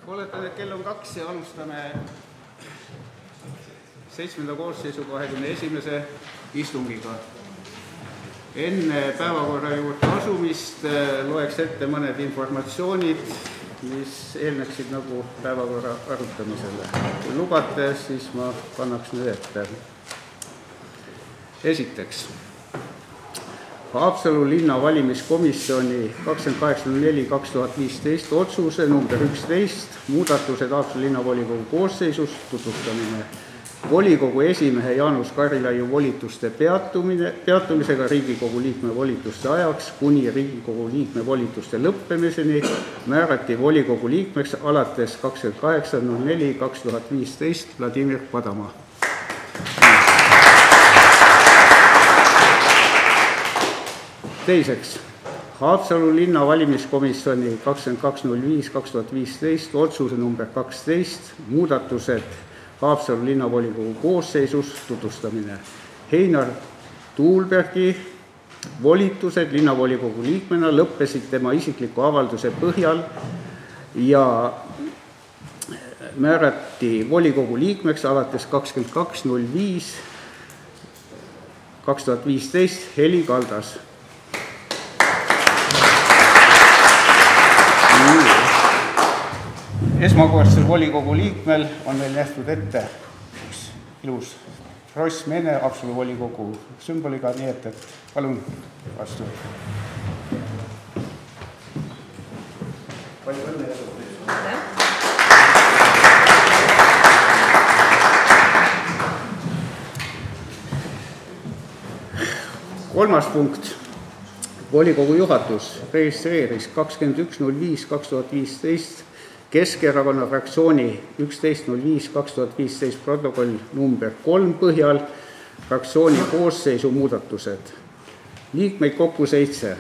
Oletan, et kell on 2 ja alustame 7. koosseisu 21. istungiga. Enne päevakorra juurde asumist loeks ette mõned informatsioonid, mis eelneksid nagu päevakorra arutamisele. Kui lubate, siis ma kannaks nüüd ette. Esiteks, Haapsalu linna valimiskomisjoni 28.4.2015 otsuse number 11 muudatused Haapsalu linnavolikogu koosseisus tutvustamine. Volikogu esimehe Jaanus Karilaiu volituste peatumisega Riigikogu liikme volituste ajaks kuni Riigikogu liikme volituste lõppemiseni määrati volikogu liikmeks alates 28.04.2015 Vladimir Padama. Teiseks, Haapsalu linna valimiskomisjoni 22.05.2015 otsuse number 12 muudatused Haapsalu linnavolikogu koosseisus tutvustamine. Heinar Tuulbergi volitused linnavolikogu liikmena lõppesid tema isikliku avalduse põhjal ja määrati volikogu liikmeks alates 22.05.2015 Heli Kaldas. Esmakordsel volikogu liikmel on meil nähtud ette üks ilus rossmene Haapsalu volikogu sümboliga, nii et palun vastu. Palju õnne ja edu. Kolmas punkt. Volikogu juhatus registreeris 21.05.2015 Keskerakonna fraktsiooni 11.05.2015 protokoll number 3 põhjal fraktsiooni koosseisu muudatused. Liikmeid kokku 7.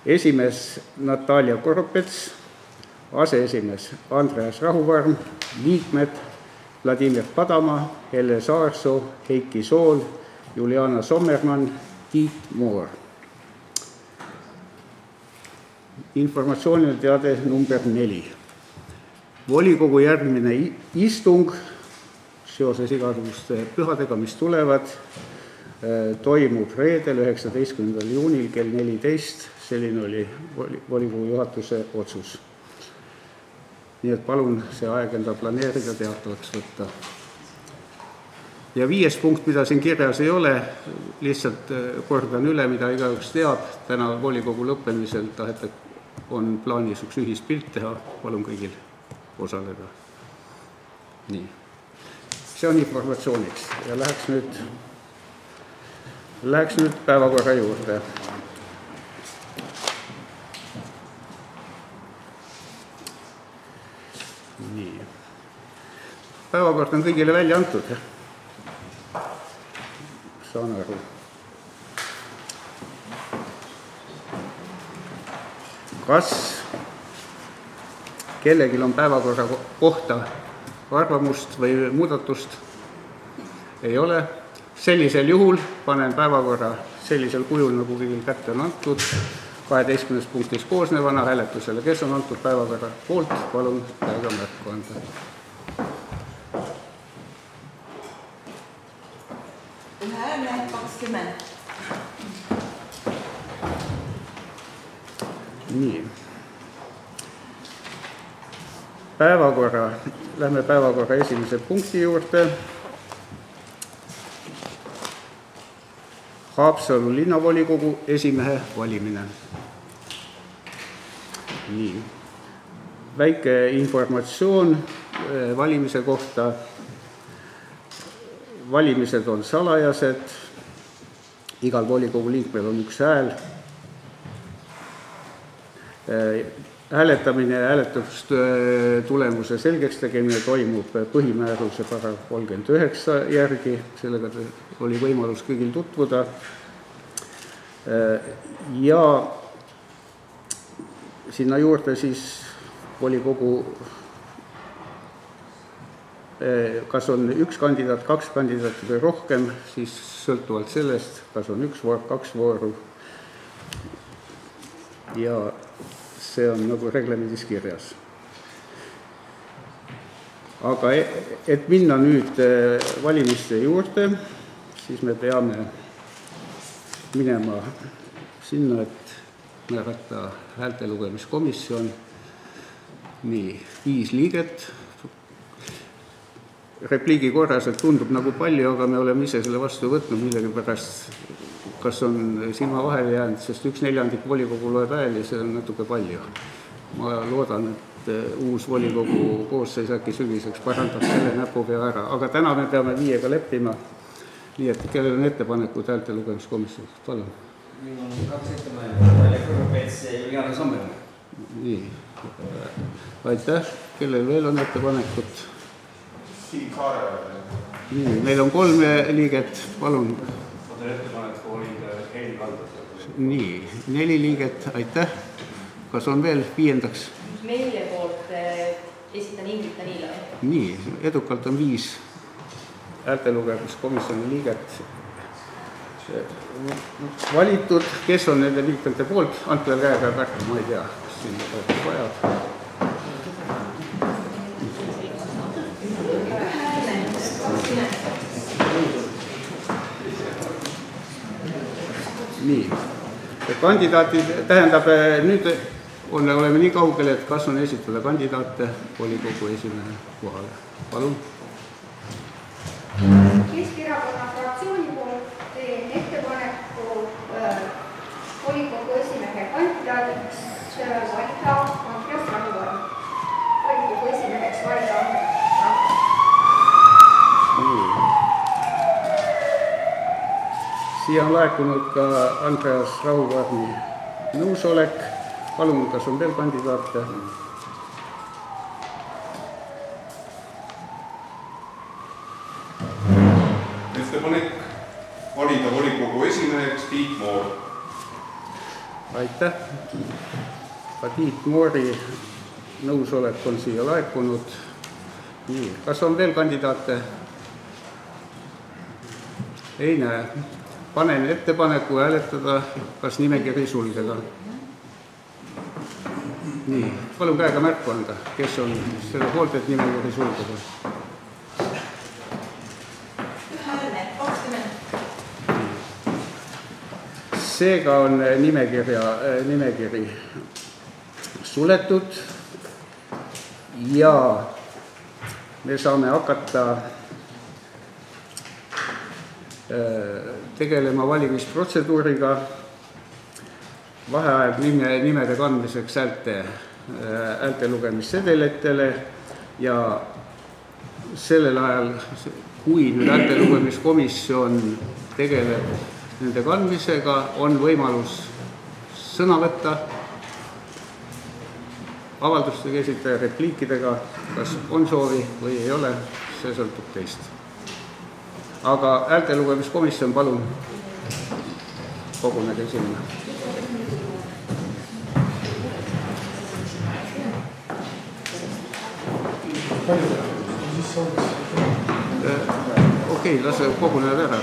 Esimees Natalia Koropets, aseesimees Andreas Rahuvarm, liikmed Vladimir Padama, Helle Saarsoo, Heiki Sool, Juliana Sommermann, Tiit Moor. Informatsiooniline teade number 4. Volikogu järgmine istung seoses igasuguste pühadega, mis tulevad, toimub reedel 19. juunil kell 14. Selline oli volikogu juhatuse otsus. Nii et palun see aeg enda planeerida, teatavaks võtta. Ja 5. punkt, mida siin kirjas ei ole, lihtsalt kordan üle, mida igaüks teab. Täna volikogu lõppemisel on plaanis üks ühispilt teha, palun kõigil osaleda. Nii. See on informatsiooniks ja läheks nüüd päevakorra juurde. Nii. Päevakord on kõigile välja antud. Saan aru. Kas kellelgi on päevakorra kohta arvamust või muudatust? Ei ole. Sellisel juhul panen päevakorra sellisel kujul, nagu kõigil kätte on antud, 12 punktis koosnevana hääletusele. Kes on antud päevakorra poolt, palun käega märku anda. Hääle 20. Nii. Lähme päevakorra esimese punkti juurde. Haapsalu linnavolikogu esimehe valimine. Nii. Väike informatsioon valimise kohta. Valimised on salajased. Igal volikogu liikmel on üks hääl. Hääletamine ja hääletustulemuse selgeks tegemine toimub põhimääruse paragrahv 39 järgi, sellega oli võimalus kõigil tutvuda. Ja sinna juurde siis volikogu, kas on üks kandidaat, 2 kandidaati või rohkem, siis sõltuvalt sellest, kas on 1 voor, 2 vooru. Ja see on nagu reglemendis kirjas. Aga et minna nüüd valimiste juurde, siis me peame minema sinna, et määrata häältelugemiskomisjon. Nii, 5 liiget. Repliigi korras, et tundub nagu palju, aga me oleme ise selle vastu võtnud millegi pärast, kas on silma vahele jäänud, sest 1/4 volikogu loeb hääli, see on natuke palju. Ma loodan, et uus volikogu koosseis äkki sügiseks parandab selle näpupea ära, aga täna me peame 5-ga leppima. Nii et kellel on ettepanekud häältelugemiskomisjonist? Palun. Minul on 2 ettepanekut, Juliana Sommermaa. Nii, aitäh. Kellel veel on ettepanekud? Siim Saare. Nii, meil on 3 liiget, palun. Ma teen ettepaneku olida Heili Kaldas. Nii, 4 liiget, aitäh. Kas on veel 5-ndaks? Meie poolt esitan Ingrid Danila. Nii, edukalt on 5 häältelugemiskomisjoni liiget valitud. Kes on nende liikmete poolt? Andke veel käega märku, ma ei tea, kas siin vajab. Nii, kandidaatid, tähendab, nüüd oleme nii kaugele, et kas on esitada kandidaate volikogu esimehe kohale. Palun. Keskerakonna fraktsiooni poolt teen ettepaneku volikogu esimehe kandidaadiks valida Andreas Rauvarm. Volikogu esimeheks valida Andreas Rauvarm. Siia on laekunud ka Andreas Rauvarmi nõusolek. Palun, kas on veel kandidaate? Ettepanek valida volikogu esimeheks Tiit Moor. Aitäh. Ka Tiit Moori nõusolek on siia laekunud. Nii, kas on veel kandidaate? Ei näe. Panen ettepaneku hääletada kas nimekiri sulgeda. Nii, palun käega märku anda, kes on selle poolt, et nimekiri sulgeda. Häälne, 20. Seega on nimekiri suletud ja me saame hakata tegelema valimisprotseduuriga. Vaheaeg nimede kandmiseks häältelugemissedelitele ja sellel ajal, kui nüüd häältelugemiskomisjon tegeleb nende kandmisega, on võimalus sõna võtta avaldustega esitada, repliikidega, kas on soovi või ei ole, see sõltub teist. Aga häältelugemiskomisjon, palun kogunege sinna. Okei, lase koguneda ära.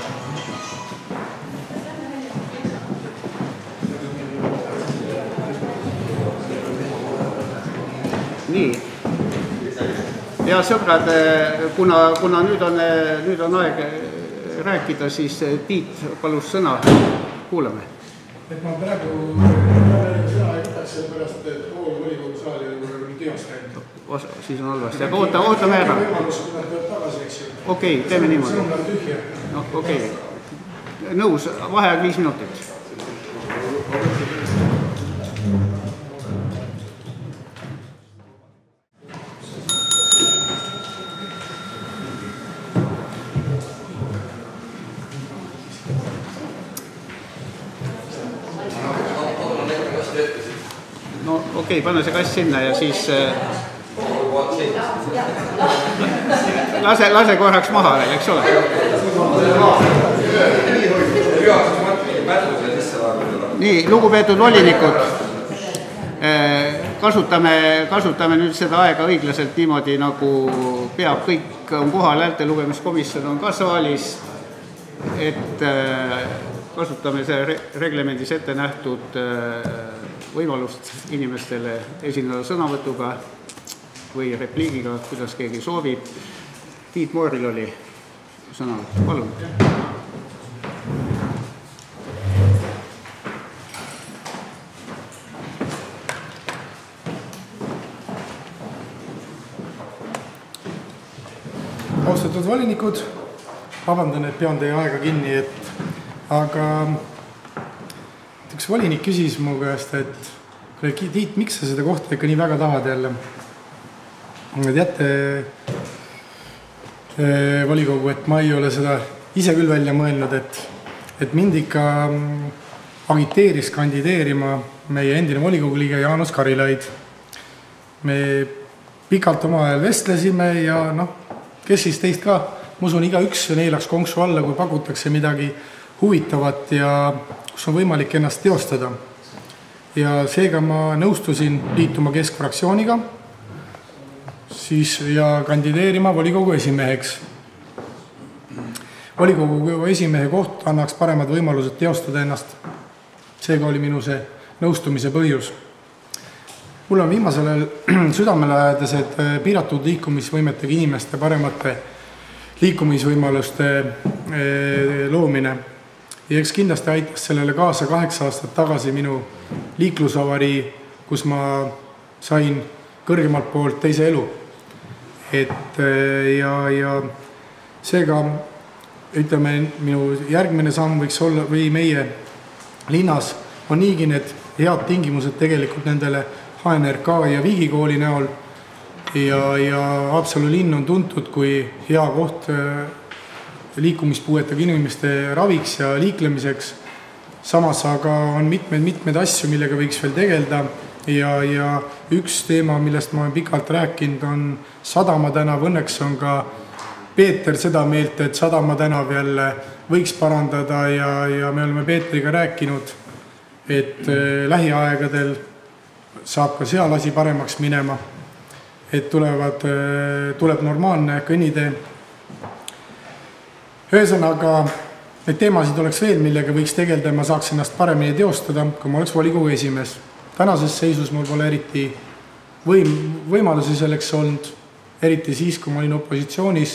Nii. Ja sõbrad, kuna nüüd on aeg rääkida, siis Tiit palus sõna. Kuulame. Et ma praegu sõna jätaks, sellepärast, et pool volikogu saali on tühjaks käinud. Siis on halvasti. Aga ootame ära. Okei, teeme niimoodi. No, okei. Nõus, vaheaeg 5 minutit. No okei, pane see kass sinna ja siis lase korraks maha veel, eks ole. Nii, lugupeetud volinikud, kasutame nüüd seda aega õiglaselt niimoodi, nagu peab, kõik on kohal, häältelugemiskomisjon on ka saalis, et kasutame see reglemendis ette nähtud võimalust inimestele esineda sõnavõtuga või repliigiga, kuidas keegi soovib. Tiit Mooril oli sõna, palun. Austatud volinikud, vabandan, et pean teie aega kinni, aga üks volinik küsis mu käest, et Tiit, miks sa seda kohta ikka nii väga tahad jälle? Teate, volikogu, et ma ei ole seda ise küll välja mõelnud, et mind ikka agiteeris kandideerima meie endine volikogu liige Jaanus Karilaid. Me pikalt omavahel vestlesime ja kes siis teist ka, ma usun, igaüks neelaks konksu alla, kui pakutakse midagi huvitavat ja kus on võimalik ennast teostada. Ja seega ma nõustusin liituma keskfraktsiooniga ja kandideerima volikogu esimeheks. Volikogu esimehe koht annaks paremad võimalused teostada ennast. Seega oli minu see nõustumise põhjus. Mul on viimasel ajal südamelähedased piiratud liikumisvõimetega inimeste paremate liikumisvõimaluste loomine. Ja eks kindlasti aitas sellele kaasa 8 aastat tagasi minu liiklusavarii, kus ma sain kõrgemalt poolt teise elu. Ja seega, ütleme, minu järgmine samm võiks olla või meie linnas on niigi need head tingimused tegelikult nendele HNRK ja Viigikooli näol ja Haapsalu linn on tuntud kui hea koht liikumispuuetega inimeste raviks ja liiklemiseks. Samas aga on mitmed asju, millega võiks veel tegelda ja üks teema, millest ma olen pikalt rääkinud, on Sadama tänav. Õnneks on ka Peeter seda meelt, et Sadama tänav jälle võiks parandada ja me oleme Peetriga rääkinud, et lähiaegadel saab ka seal asi paremaks minema, et tuleb normaalne kõnnitee. Ühesõnaga, neid teemasid oleks veel, millega võiks tegelda ja ma saaks ennast paremini teostada, kui ma oleks volikogu esimees. Tänases seisus mul pole eriti võimalusi selleks olnud, eriti siis, kui ma olin opositsioonis,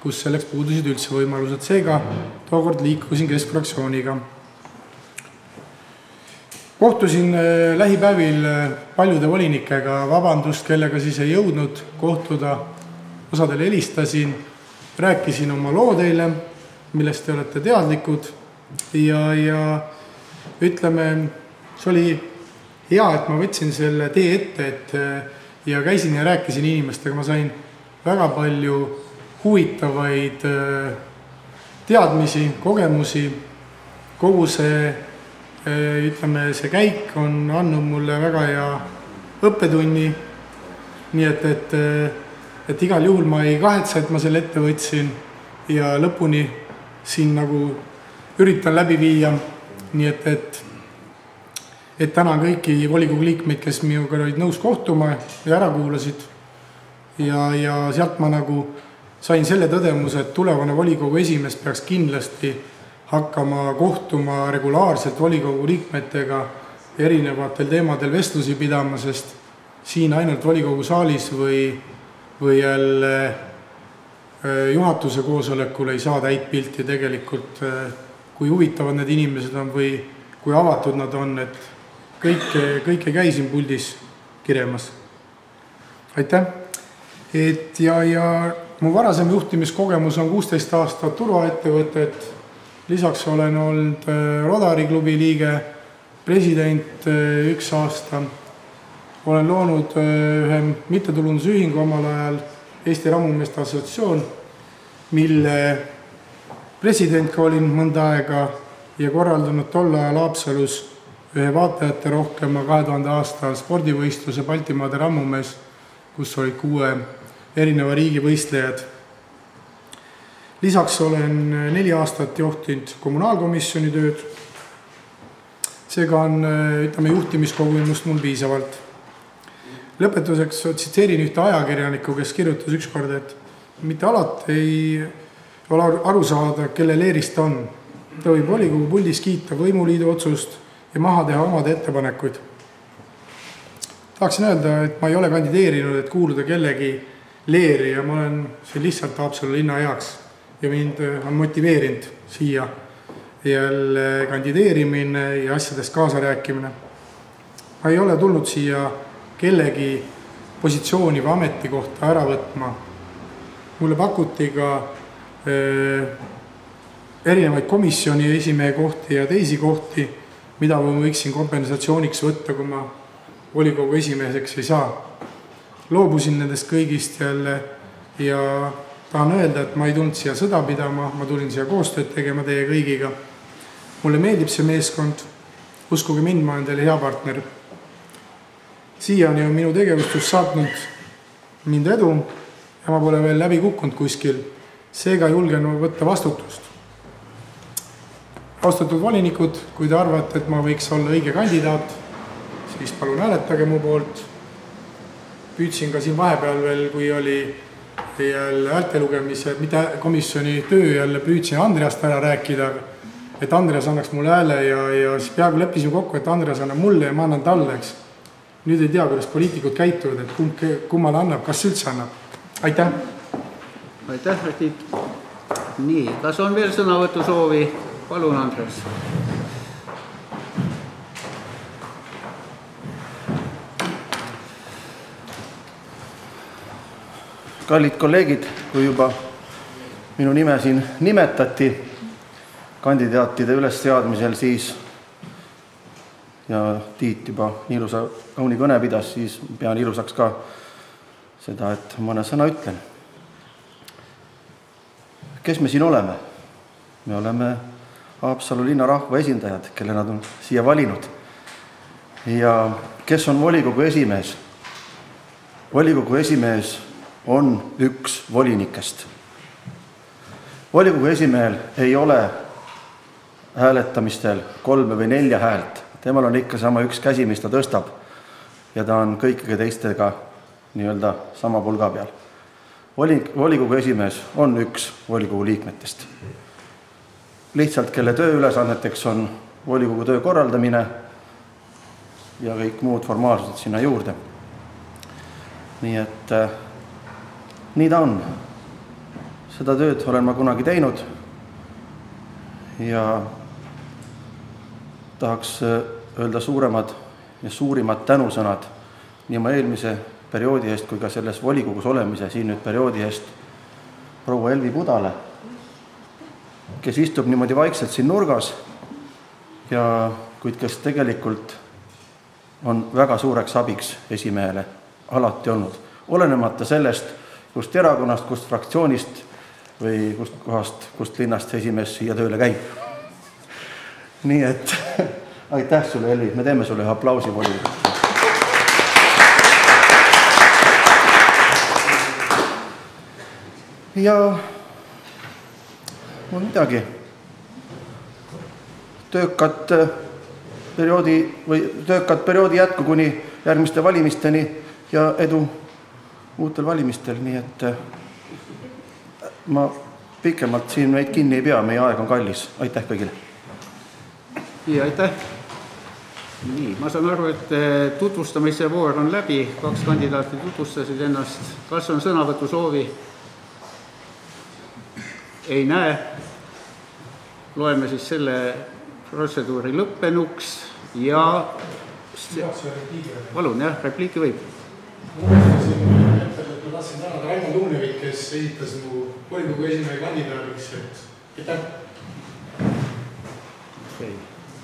kus selleks puudusid üldse võimalused. Seega tookord liikusin keskfraktsiooniga. Kohtusin lähipäevil paljude volinikega, vabandust, kellega siis ei jõudnud kohtuda, osadele helistasin, rääkisin oma loo teile, millest te olete teadlikud ja ütleme, see oli hea, et ma võtsin selle tee ette ja käisin ja rääkisin inimestega, ma sain väga palju huvitavaid teadmisi, kogemusi, kogu see käik on andnud mulle väga hea õppetunni, nii et igal juhul ma ei kahetse, et ma selle ette võtsin ja lõpuni siin nagu üritan läbi viia, nii et tänan kõiki volikogu liikmeid, kes minuga olid nõus kohtuma ja ära kuulasid ja sealt ma nagu sain selle tõdemuse, et tulevane volikogu esimees peaks kindlasti hakkama kohtuma regulaarselt volikogu liikmetega erinevatel teemadel vestlusi pidama, sest siin ainult volikogu saalis või jälle juhatuse koosolekul ei saa täit pilti tegelikult, kui huvitavad need inimesed on või kui avatud nad on, et kõik ei käi siin puldis kiremas. Aitäh! Ja mu varasem juhtimiskogemus on 16 aastat turvaettevõtet, lisaks olen olnud Rodari klubi liige, president 1 aasta, olen loonud ühe mittetulundusühingu omal ajal, Eesti Rammumeeste Assotsiatsioon, mille president ka olin mõnda aega ja korraldanud tol ajal Haapsalus ühe vaatajate rohkema 2000 aastal spordivõistluse Baltimaade rammumees, kus olid 6 erineva riigi võistlejad. Lisaks olen 4 aastat juhtinud kommunaalkomisjoni tööd. Seega on, juhtimiskogemust mul piisavalt. Lõpetuseks tsiteerin ühte ajakirjanikku, kes kirjutas ükskord, et mitte alati ei ole aru saada, kelle leerist on. Ta võib volikogu puldis kiita võimuliidu otsust ja maha teha omad ettepanekuid. tahaksin öelda, et ma ei ole kandideerinud, et kuuluda kellegi leeri ja ma olen siin lihtsalt Haapsalu linna heaks ja mind on motiveerinud siia jälle kandideerimine ja asjadest kaasa rääkimine. Ma ei ole tulnud siia kellegi positsiooni või ametikohta ära võtma. Mulle pakuti ka erinevaid komisjoni esimehe kohti ja teisi kohti, mida ma võiksin kompensatsiooniks võtta, kui ma volikogu esimeheks ei saa. Loobusin nendest kõigist jälle ja tahan öelda, et ma ei tulnud siia sõda pidama, ma tulin siia koostööd tegema teie kõigiga. Mulle meeldib see meeskond, uskuge mind, ma olen teile hea partner. Siiani on minu tegevustus saatnud mind edu ja ma pole veel läbi kukkunud kuskil, seega julgen võtta vastutust. Austatud volinikud, kui te arvate, et ma võiks olla õige kandidaat, siis palun hääletage mu poolt. Püüdsin ka siin vahepeal veel, kui oli jälle häältelugemise, mitte komisjoni töö, jälle püüdsin Andreast ära rääkida, et Andreas annaks mulle hääle ja siis peaaegu leppisime kokku, et Andreas annab mulle ja ma annan talle, eks. Nüüd ei tea, kuidas poliitikud käituvad, et kummale annab, kas üldse annab. Aitäh! Aitäh, Tiit! Nii, kas on veel sõnavõtu soovi? Palun, Andres! Kallid kolleegid, kui juba minu nime siin nimetati kandidaatide ülesseadmisel, siis ja Tiit juba ilusa kauni kõne pidas, siis pean ilusaks ka seda, et mõne sõna ütlen. Kes me siin oleme? Me oleme Haapsalu linna rahva esindajad, kelle nad on siia valinud. Ja kes on volikogu esimees? Volikogu esimees on üks volinikest. Volikogu esimehel ei ole hääletamistel 3 või 4 häält. Temal on ikka sama üks käsi, mis ta tõstab ja ta on kõikide teistega nii-öelda sama pulga peal. Volikogu esimees on üks volikogu liikmetest. Lihtsalt, kelle tööülesanneteks on volikogu töö korraldamine ja kõik muud formaalsused sinna juurde. Nii et nii ta on. Seda tööd olen ma kunagi teinud ja tahaks öelda suuremad ja suurimad tänusõnad nii oma eelmise perioodi eest kui ka selles volikogus olemise siin nüüd perioodi eest proua Elvi Pudale, kes istub niimoodi vaikselt siin nurgas ja kuid kes tegelikult on väga suureks abiks esimehele alati olnud. Olenemata sellest, kust erakonnast, kust fraktsioonist või kust kohast, kust linnast esimees siia tööle käib. Nii et aitäh sulle, Elvi, me teeme sulle aplausi volikogu. Ja mul midagi töökat perioodi jätku kuni järgmiste valimisteni ja edu uutel valimistel, nii et ma pikemalt siin meid kinni ei pea, meie aeg on kallis. Aitäh kõigile! Ja aitäh! Nii, ma saan aru, et tutvustamise voor on läbi, 2 kandidaati tutvustasid ennast. Kas on sõnavõtu soovi? Ei näe. Loeme siis selle protseduuri lõppenuks ja palun, jah, repliiki võib. Ma tahtsin tänada Raimo Tuunevik, kes esitas mu volikogu esimehe kandidaadiks. Aitäh!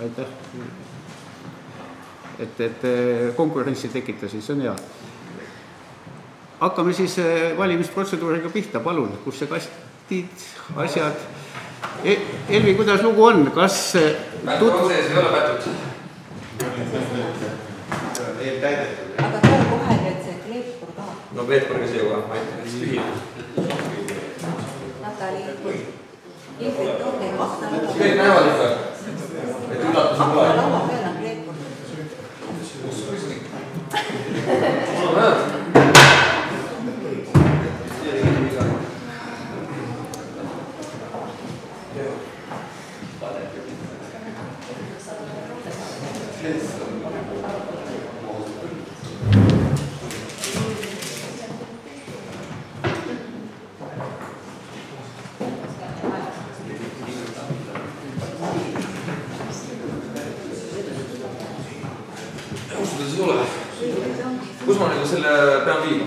Aitäh! Et konkurentsi tekitasid, see on hea. Hakkame siis valimisprotseduuriga pihta, palun, kus see kastid, asjad. Elvi, kuidas lugu on? Kas protsess ei ole pätud? Aga too kohe nüüd see kleepur ka. No Peeter ka see juba, aitäh, tühi. Natali, Ingrid, tooge mahta. Kõik näevad ikka, et üllatus on Mahta laua peal on kleepur. ausalt ei ole. Kus ma nagu selle pean viima?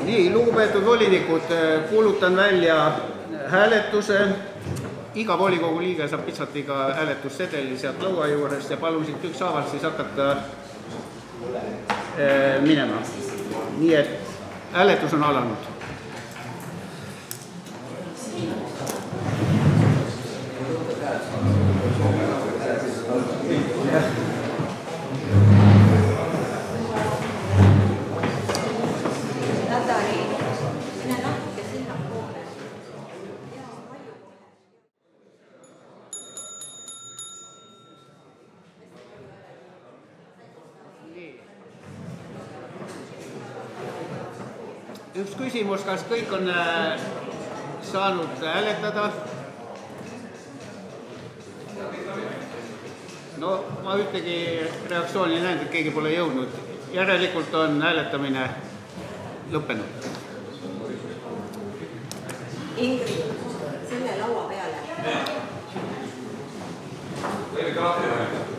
Nii, lugupeetud volinikud, kuulutan välja hääletuse. Iga volikogu liige saab pitsatiga hääletussedeli sealt lõua juurest ja palun siit ükshaaval siis hakata minema. Nii et hääletus on alanud. Üks küsimus, kas kõik on saanud hääletada? No ma ühtegi reaktsiooni ei näinud, et keegi pole jõudnud. Järelikult on hääletamine lõppenud. Ingrid, selle laua peale. Võime kahti rääkida.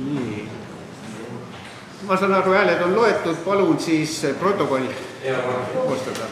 Nii. ma saan aru, hääled on loetud, palun siis protokoll koostada.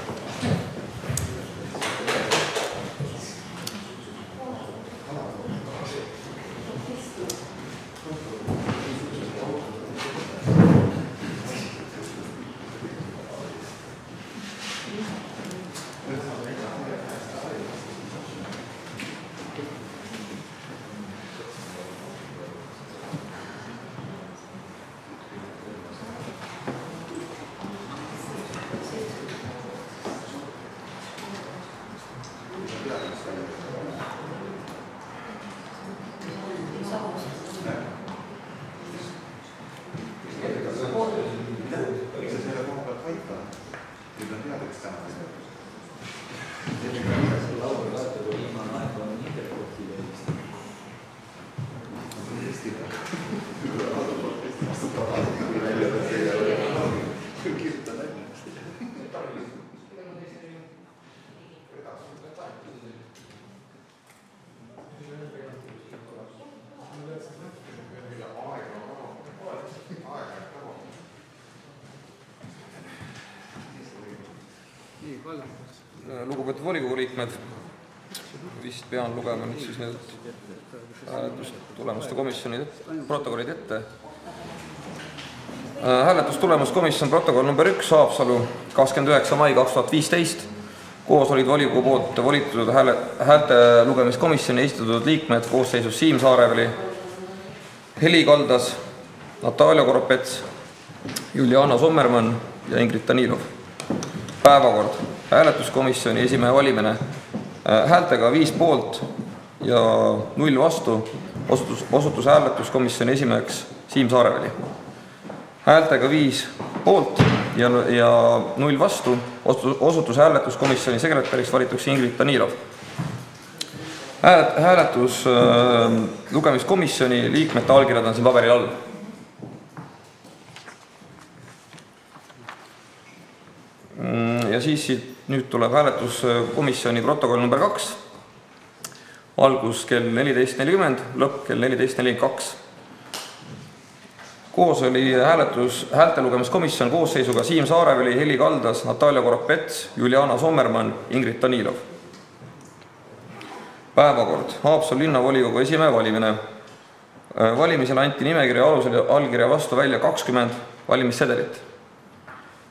Lugupeetud volikogu liikmed, vist pean lugema nüüd siis need hääletustulemuste komisjoni protokollid ette. Hääletustulemuskomisjon protokoll number 1 Haapsalu 29. mai 2015. Koos olid volikogu poolt volitatud häälte lugemiskomisjoni esitatud liikmed koosseisus Siim Saareveli, Heli Kaldas, Natalja Koropets, Juliana Sommermann ja Ingrid Danilov. Päevakord. Hääletuskomisjoni esimehe valimine. Häältega 5 poolt ja 0 vastu osutus hääletuskomisjoni esimeheks Siim Saareveli. Häältega 5 poolt ja 0 vastu osutus hääletuskomisjoni sekretäriks valituks Ingrid Danilov. Hääletus lugemiskomisjoni liikmete allkirjad on siin paberil all. Ja siis nüüd tuleb hääletuskomisjoni protokoll number 2. Algus kell 14.40, lõpp kell 14.42. Koos oli häälte lugemiskomisjon koosseisuga Siim Saareveli, Heli Kaldas, Natalja Koropets, Juliana Sommermann, Ingrid Danilov. Päevakord. Haapsalu linnavolikogu esimehe valimine. Valimisel anti nimekirja alusel allkirja vastu välja 20 valimissedelit.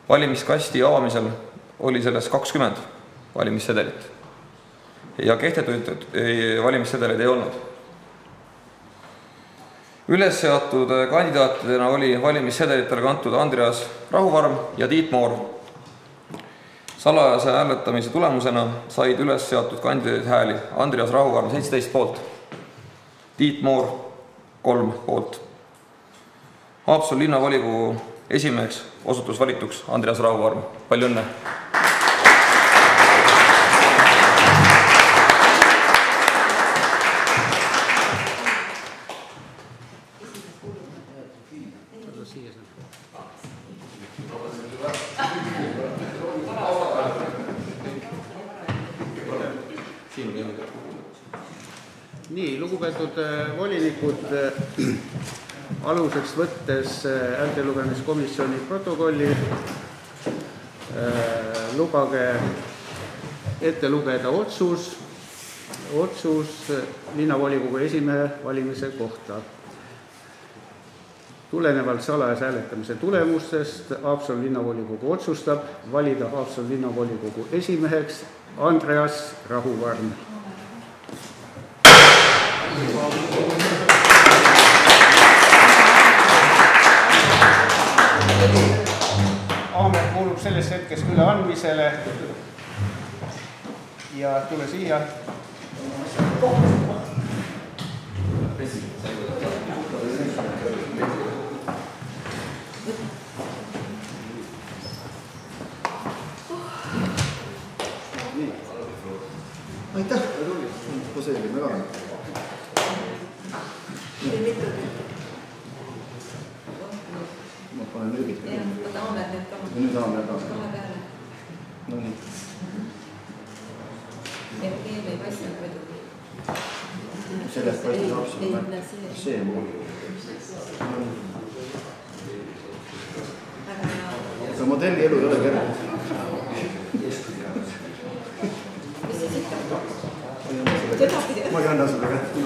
Valimiskasti avamisel oli selles 20 valimissedelit ja kehtetuid valimissedeleid ei olnud. Üles seatud kandidaatidena oli valimissedelitele kantud Andreas Rahuvarm ja Tiit Moor. Salajase hääletamise tulemusena said üles seatud kandidaadid hääli Andreas Rahuvarm 17 poolt, Tiit Moor 3 poolt. Haapsalu linnavolikogu esimeheks osutus valituks Andreas Rahuvarm. Palju õnne! Nii, lugupeetud volinikud, aluseks võttes häälte lugemiskomisjoni protokolli, lubage ette lugeda otsus linnavolikogu esimehe valimise kohta. Tulenevalt salajase hääletamise tulemustest Haapsalu linnavolikogu otsustab valida Haapsalu linnavolikogu esimeheks Andreas Rahuvarm. Aamet kuulub sellest hetkest üleandmisele ja tule siia. Aitäh! Poseerime ka. Ma panen nööbid. Võta Aamet nüüd ka. Nüüd Aamet ka. Kahe peale. No nii. Evgeen ei paistnud muidugi. Sellest paistis absoluutselt. See muu. modelli elu ei ole kerge. Ma ei anna sulle kätte.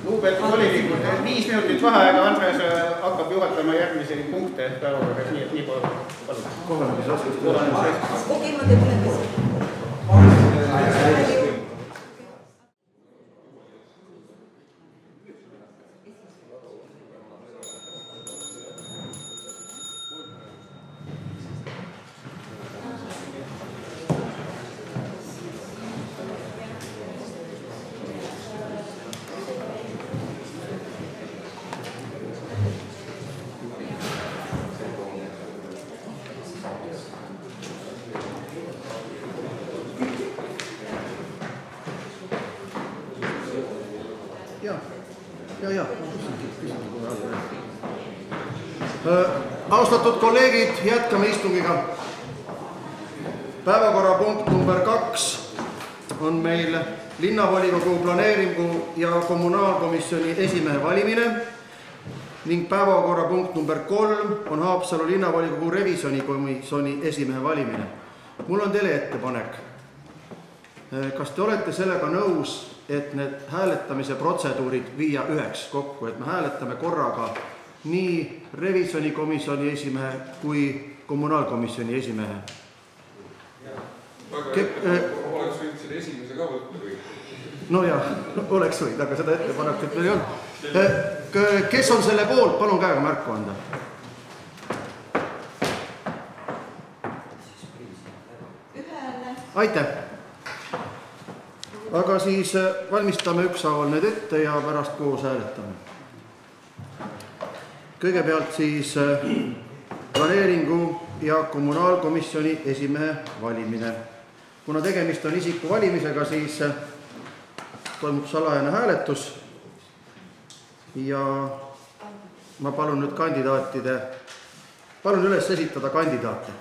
Lugupeetud volinikud, 5 minutit vaheaega, Andres hakkab juhatama järgmisi punkte päevakorras, nii et nii palju palun. Kohanemisasjast. Okei, ma teeb üle. Austatud kolleegid, jätkame istungiga. Päevakorrapunkt number 2 on meil linnavolikogu planeeringu ja kommunaalkomisjoni esimehe valimine ning päevakorrapunkt number 3 on Haapsalu linnavolikogu revisjonikomisjoni esimehe valimine. Mul on teile ettepanek. Kas te olete sellega nõus, et need hääletamise protseduurid viia üheks kokku, et me hääletame korraga nii revisjonikomisjoni esimehe kui kommunaalkomisjoni esimehe? Oleks võinud selle esimese ka võtta või? No jah, oleks võinud, aga seda ettepanekut meil ei olnud. Kes on selle poolt, palun käega märku anda. Aitäh! Aga siis valmistame ükshaaval need ette ja pärast koos hääletame. Kõigepealt siis planeeringu ja kommunaalkomisjoni esimehe valimine. Kuna tegemist on isiku valimisega, siis toimub salajane hääletus ja ma palun nüüd palun üles esitada kandidaate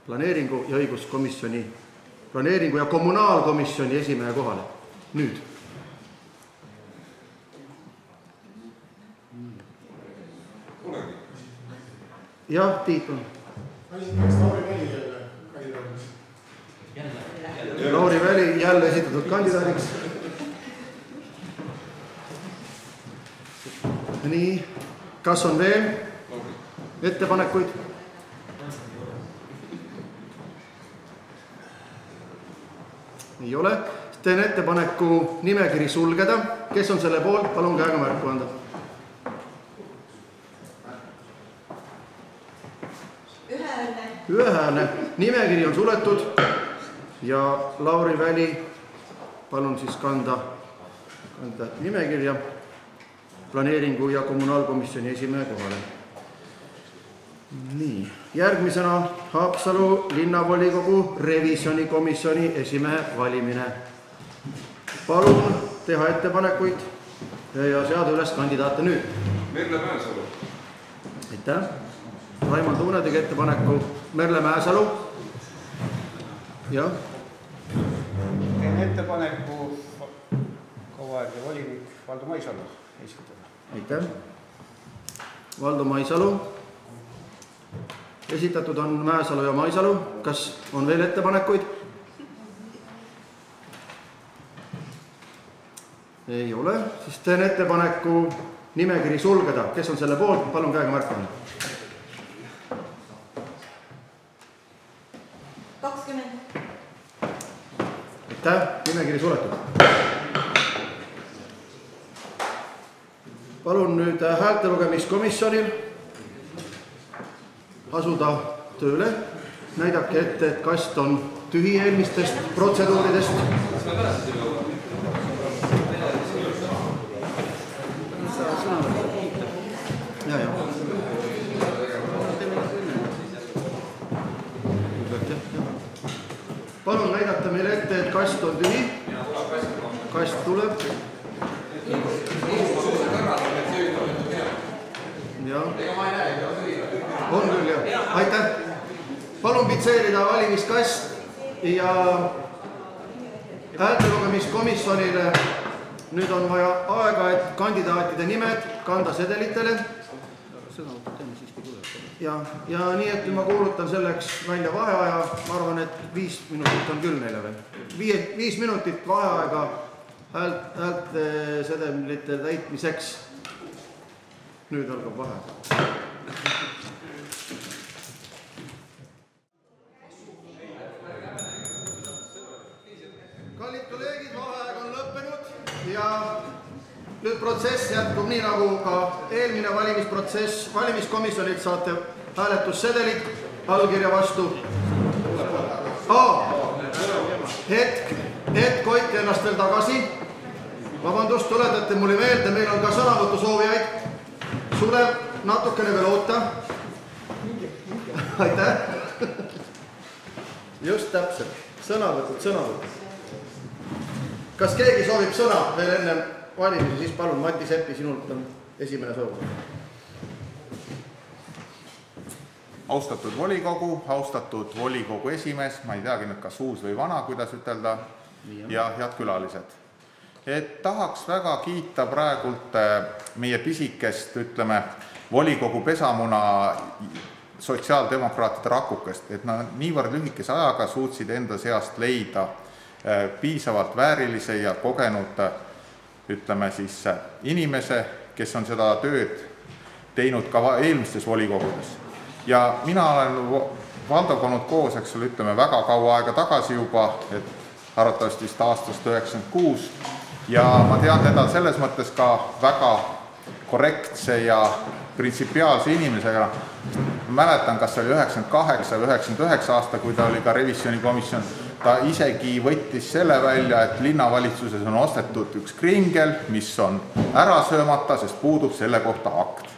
planeeringu ja õiguskomisjoni, planeeringu ja kommunaalkomisjoni esimehe kohale. Nüüd. Jah, Tiit on. Lauri Väli jälle esitatud kandidaadiks. Nii, kas on veel ettepanekuid? Ei ole. Teen ettepaneku nimekiri sulgeda. Kes on selle poolt? Palun käega märku anda. Ühehäälne. Nimekiri on suletud ja Lauri Väli, palun siis kanda nimekirja planeeringu ja kommunaalkomisjoni esimehe kohale. Nii, järgmisena Haapsalu linnavolikogu revisjonikomisjoni esimehe valimine. Palun teha ettepanekuid ja seada üles kandidaate nüüd. Merle Mäesalu. Aitäh. Raimond Uune tegi ettepaneku. Merle Mäesalu. Jah. Teen ettepaneku kauaaegne volinik Valdo Maisalu esitada. Aitäh. Valdo Maisalu. Esitatud on Mäesalu ja Maisalu. Kas on veel ettepanekuid? Ei ole. Siis teen ettepaneku nimekiri sulgeda. Kes on selle poolt? Palun käega märku anda. 20. Aitäh. Nimekiri suletud. Palun nüüd häältelugemiskomisjonil asuda tööle. Näidake ette, et kast on tühi eelmistest protseduuridest. Palun näidata meile ette, et kast on tühi. Kast tuleb. On küll, jah. Aitäh. Palun pitseerida valimiskast ja häältelugemiskomisjonile. Nüüd on vaja aega, et kandidaatide nimed kanda sedelitele sõnavõttu teeme siiski tuleb. Ja nii, et ma kuulutan selleks välja vaheaja, ma arvan, et 5 minutit on küll neile veel. 5 minutit vaheaega häälte sedelite täitmiseks. Nüüd algab vaheaeg. Kallid kolleegid, vaheaeg on lõppenud ja nüüd protsess jätkub nii nagu ka eelmine valimisprotsess. Valimiskomisjonilt saate hääletussedelit, allkirja vastu. Hetk, hoidke ennast veel tagasi. Vabandust, tuletate mulle meelde, meil on ka sõnavõtusoovijaid. Sulev, natukene veel oota. Aitäh. Just täpselt. Sõnavõtud. Kas keegi soovib sõna veel enne valimisi, siis palun, Mati Seppi, sinult on esimene soov. Austatud volikogu esimees, ma ei teagi nüüd kas uus või vana, kuidas ütelda, ja head külalised. Tahaks väga kiita praegult meie pisikest, ütleme, volikogu pesamuna sotsiaaldemokraatide rakukest, et nad niivõrd lühikese ajaga suutsid enda seast leida piisavalt väärilise ja kogenud, ütleme siis, inimese, kes on seda tööd teinud ka eelmistes volikogudes. Ja mina olen Valdoga olnud koos, eks ole, ütleme, väga kaua aega tagasi juba, et arvatavasti vist aastast 96, ja ma tean teda selles mõttes ka väga korrektse ja printsipiaalse inimesega. Mäletan, kas oli 98 või 99 aasta, kui ta oli ka revisjonikomisjon, ta isegi võttis selle välja, et linnavalitsuses on ostetud üks kringel, mis on ära söömata, sest puudub selle kohta akt.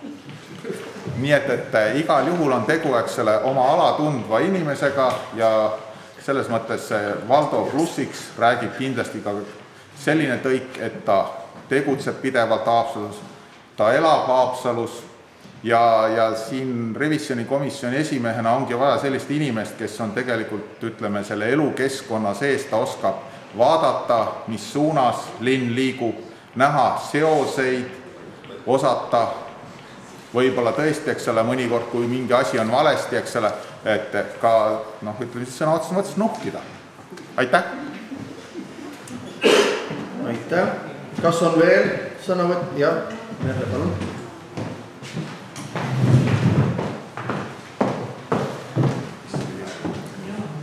Nii et igal juhul on tegu, eks selle oma ala tundva inimesega ja selles mõttes Valdo plussiks räägib kindlasti ka selline tõik, et ta tegutseb pidevalt Haapsalus, ta elab Haapsalus ja siin revisjonikomisjoni esimehena ongi vaja sellist inimest, kes on tegelikult, ütleme, selle elukeskkonna sees, ta oskab vaadata, mis suunas linn liigub, näha seoseid, osata võib-olla tõesti, eks ole, mõnikord, kui mingi asi on valesti, eks ole, et ka, ütleme siis sõna otseses mõttes nuhkida. Aitäh! Aitäh! Kas on veel sõnavõtt? Jah, Merle, palun.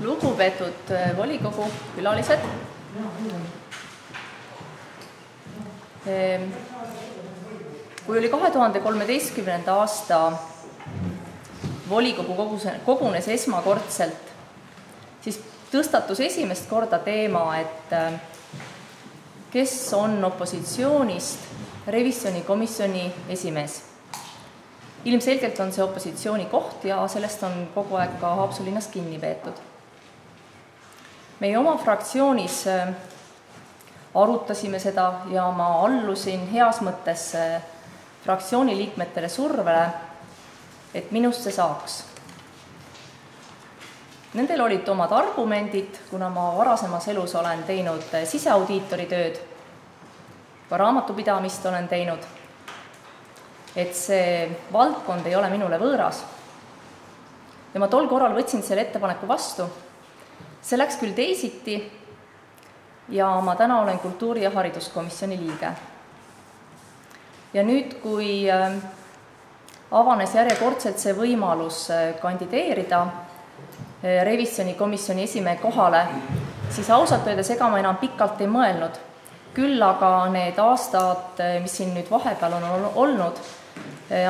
Lugupeetud volikogu külalised. Kui oli 2013. aasta volikogu kogunes esmakordselt, siis tõstatus esimest korda teema, et kes on opositsioonist revisjonikomisjoni esimees. Ilmselgelt on see opositsiooni koht ja sellest on kogu aeg ka Haapsalu linnas kinni peetud. Meie oma fraktsioonis arutasime seda ja ma allusin heas mõttes fraktsiooni liikmetele survele, et minust see saaks. Nendel olid omad argumendid, kuna ma varasemas elus olen teinud siseaudiitori tööd, ka raamatupidamist olen teinud, et see valdkond ei ole minule võõras. Ja ma tol korral võtsin selle ettepaneku vastu. See läks küll teisiti ja ma täna olen kultuuri- ja hariduskomisjoni liige. Ja nüüd, kui avanes järjekordselt see võimalus kandideerida revisjonikomisjoni esimehe kohale, siis ausalt öeldes ega ma enam pikalt ei mõelnud. Küll aga need aastad, mis siin nüüd vahepeal on olnud,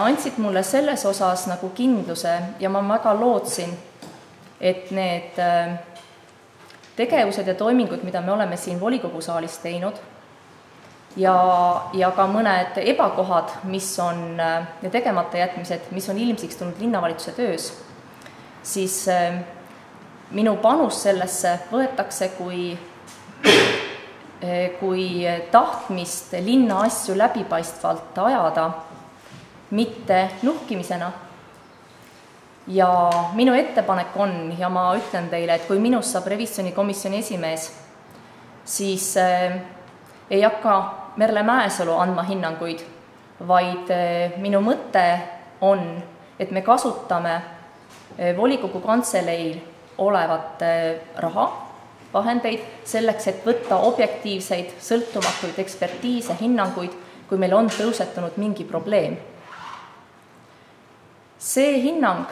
andsid mulle selles osas nagu kindluse ja ma väga lootsin, et need tegevused ja toimingud, mida me oleme siin volikogu saalis teinud ja ka mõned ebakohad, mis on ja tegemata jätmised, mis on ilmsiks tulnud linnavalitsuse töös, siis minu panus sellesse võetakse kui tahtmist linna asju läbipaistvalt ajada, mitte nuhkimisena. Ja minu ettepanek on, ja ma ütlen teile, et kui minust saab revisjonikomisjoni esimees, siis ei hakka Merle Mäesalu andma hinnanguid, vaid minu mõte on, et me kasutame volikogu kantseleil olevat raha, vahendeid selleks, et võtta objektiivseid, sõltumatuid ekspertiise, hinnanguid, kui meil on tõusetunud mingi probleem. See hinnang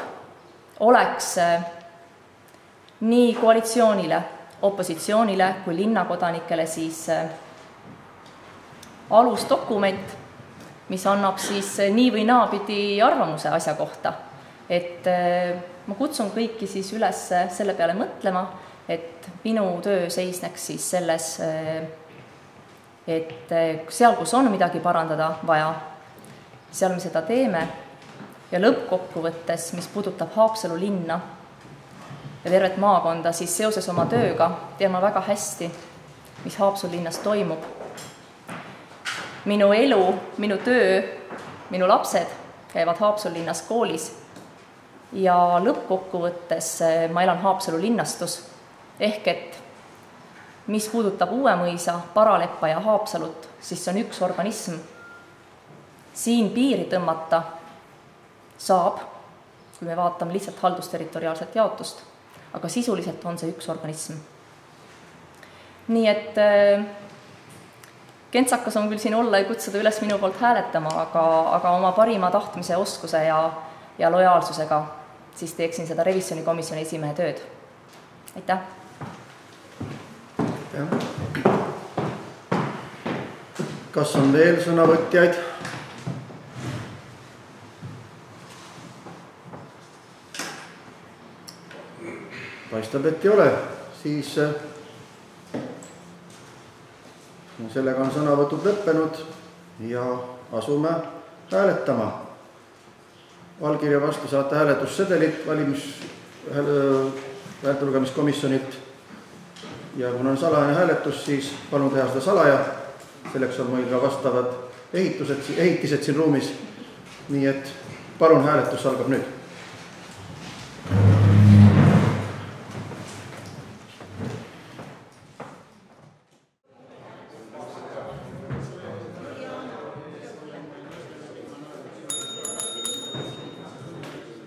oleks nii koalitsioonile, opositsioonile kui linnakodanikele siis alusdokument, mis annab siis nii või naapidi arvamuse asja kohta. Et ma kutsun kõiki siis üles selle peale mõtlema, et minu töö seisneks siis selles, et seal, kus on midagi parandada vaja, seal me seda teeme ja lõppkokkuvõttes, mis puudutab Haapsalu linna ja tervet maakonda, siis seoses oma tööga tean ma väga hästi, mis Haapsalu linnas toimub. Minu elu, minu töö, minu lapsed käivad Haapsalu linnas koolis ja lõppkokkuvõttes ma elan Haapsalu linnastus, ehk et mis puudutab Uuemõisa, Paraleppa ja Haapsalut, siis see on üks organism. Siin piiri tõmmata saab, kui me vaatame lihtsalt haldusterritoriaalset jaotust, aga sisuliselt on see üks organism. Nii et kentsakas on küll siin olla ja kutsuda üles minu poolt hääletama, aga oma parima tahtmise, oskuse ja lojaalsusega siis teeksin seda revisjonikomisjoni esimehe tööd. Aitäh! Kas on veel sõnavõtjaid? Paistab, et ei ole, siis sellega on sõnavõtud lõppenud ja asume hääletama. Allkirja vastu saate hääletussedelit häältelugemiskomisjonilt ja kuna on salajane hääletus, siis palun teha seda salaja. Selleks on meil ka vastavad ehitised siin ruumis. Nii et palun, hääletus algab nüüd.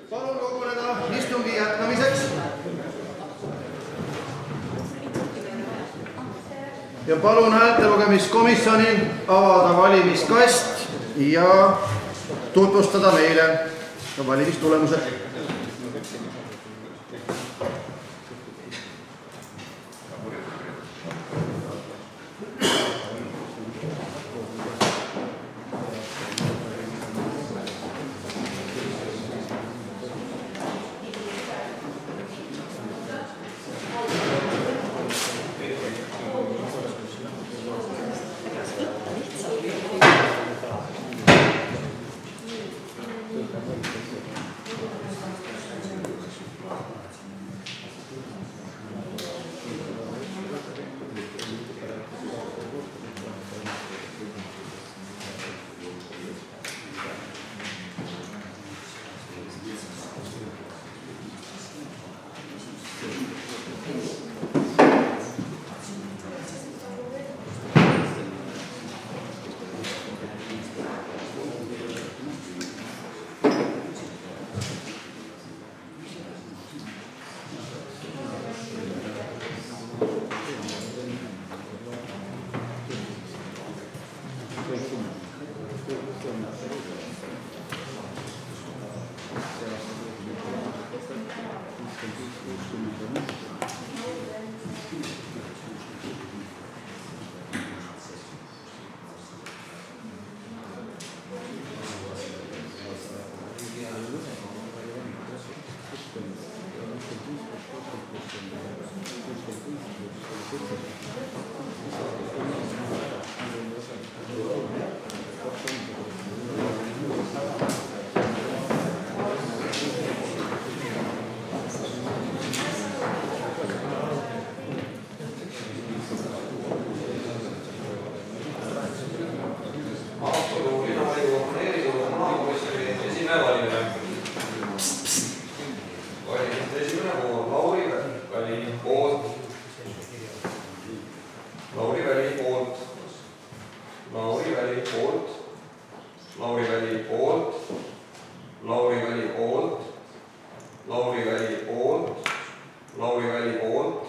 Palun koguneda istungi jätkamiseks. Ja palun häältelugemiskomisjonil avada valimiskast ja tutvustada meile valimistulemused. Lauri Väli poolt, Lauri Väli poolt, Lauri Väli poolt,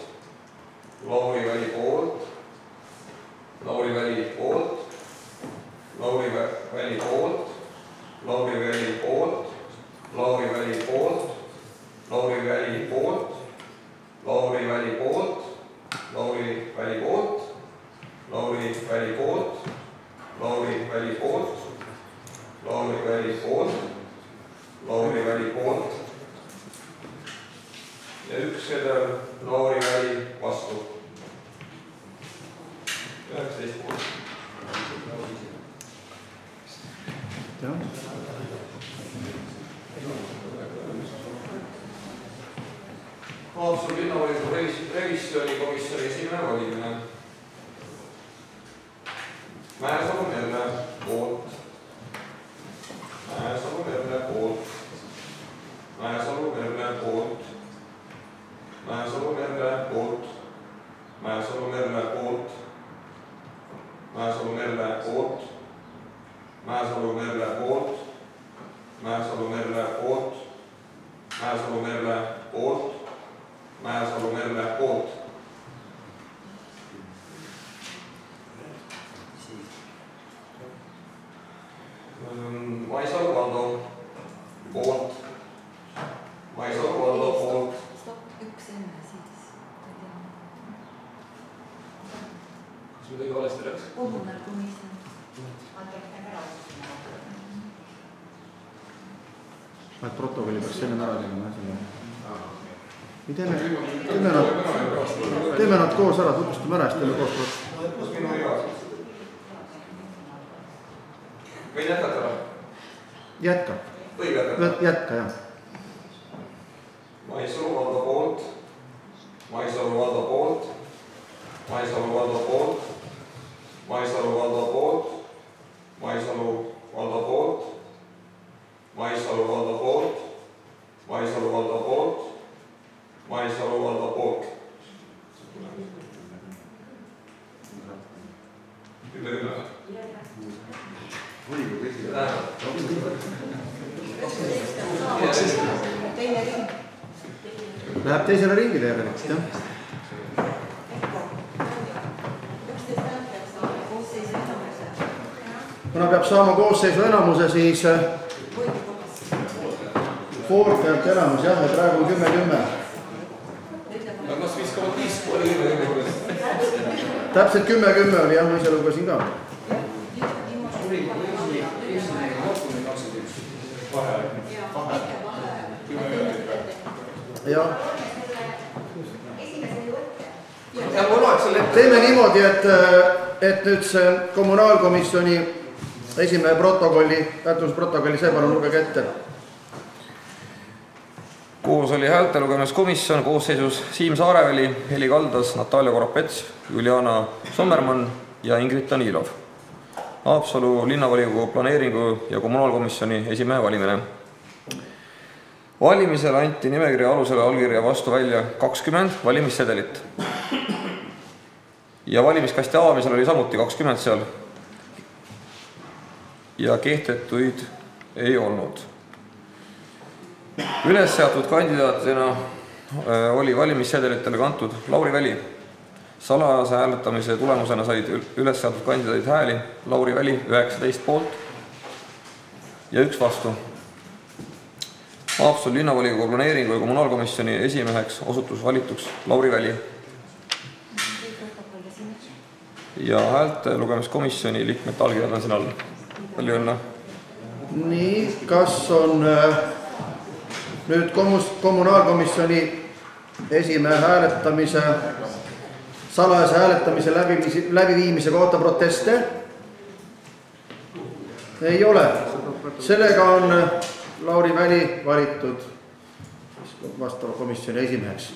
Lauri Väli poolt, Lauri Väli poolt, Lauri Väli poolt, Lauri Väli poolt, Lauri Väli poolt, Lauri Väli poolt, Lauri Väli poolt, Lauri Väli poolt, Lauri Väli poolt, Lauri Väli poolt, Lauri Väli poolt, Lauri Väli poolt ja üks kedel Lauri Väli vastu. 19 poolt. Haapsalu linnavolikogu revisjonikomisjoni esimehe valimine. Mäesalu Merle poolt, Mäesalu Merle poolt, Mäesalu Merle poolt, Mäesalu Merle poolt, Mäesalu Merle poolt, Mäesalu Merle poolt, Mäesalu Merle poolt, Mäesalu Merle poolt, Mäesalu Merle poolt, Mäesalu Merle poolt. Maisalu Valdo poolt, Maisalu Valdo poolt. Üks enne siis. Kas midagi valesti läks? Kommunaalkomisjon. Protokolli peaks enne ära tegema. Teeme nad koos ära, tutvustame ära, siis teeme koos. Võin jätkata või? Jätka. Võib jätkata? Jätka, jah. Maisalu Valdo poolt, Maisalu Valdo poolt, Maisalu Valdo poolt, Maisalu Valdo poolt, Maisalu Valdo poolt, Maisalu Valdo poolt, Maisalu Valdo poolt, Maisalu Valdo poolt. Kümme. Volikogu esimees. Teine ring. Läheb teisele ringile järelikult, jah. Kuna peab saama koosseisu enamuse, siis poolthäälte enamus, jah, ja praegu on 10-10. Kas 5,5 oli 10? Täpselt 10-10 oli, jah, ma ise lugesin ka. Jah. Teeme niimoodi, et nüüd see kommunaalkomisjoni esimehe protokolli, hääletusprotokolli, see palun lugege ette. Koos oli häältelugemiskomisjon koosseisus Siim Saareväli, Heli Kaldas, Natalja Koropets, Juliana Sommermann ja Ingrid Danilov. Haapsalu linnavolikogu planeeringu ja kommunaalkomisjoni esimehe valimine. Valimisel anti nimekirja alusele allkirja vastu välja 20 valimissedelit. Ja valimiskasti avamisel oli samuti 20 seal. Ja kehtetuid ei olnud. Üles seatud kandidaatidena oli valimissedelitele kantud Lauri Väli. Salajase hääletamise tulemusena said üles seatud kandidaadid hääli Lauri Väli 19 poolt ja 1 vastu. Haapsalu linnavolikogu planeeringu ja kommunaalkomisjoni esimeheks osutus valituks Lauri Väli. Ja häälte lugemiskomisjoni liikmete allkirjad on siin all. Palju õnne. Nii, kas on nüüd kommunaalkomisjoni esimehe hääletamise, salajase hääletamise läbiviimise kohta proteste? Ei ole. Sellega on Lauri Väli valitud vastava komisjoni esimeheks.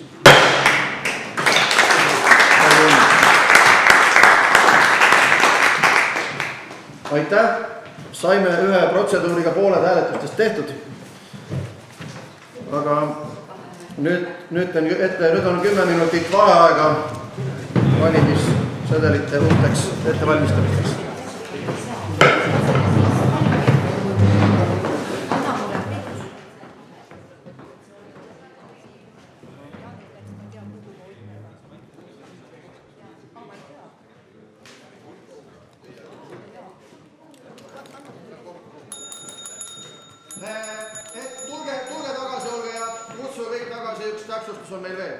Aitäh! Saime ühe protseduuriga pooled hääletustest tehtud. Aga nüüd on 10 minutit vaheaega valimissedelite uuteks ettevalmistamiseks. täpsustus on meil veel?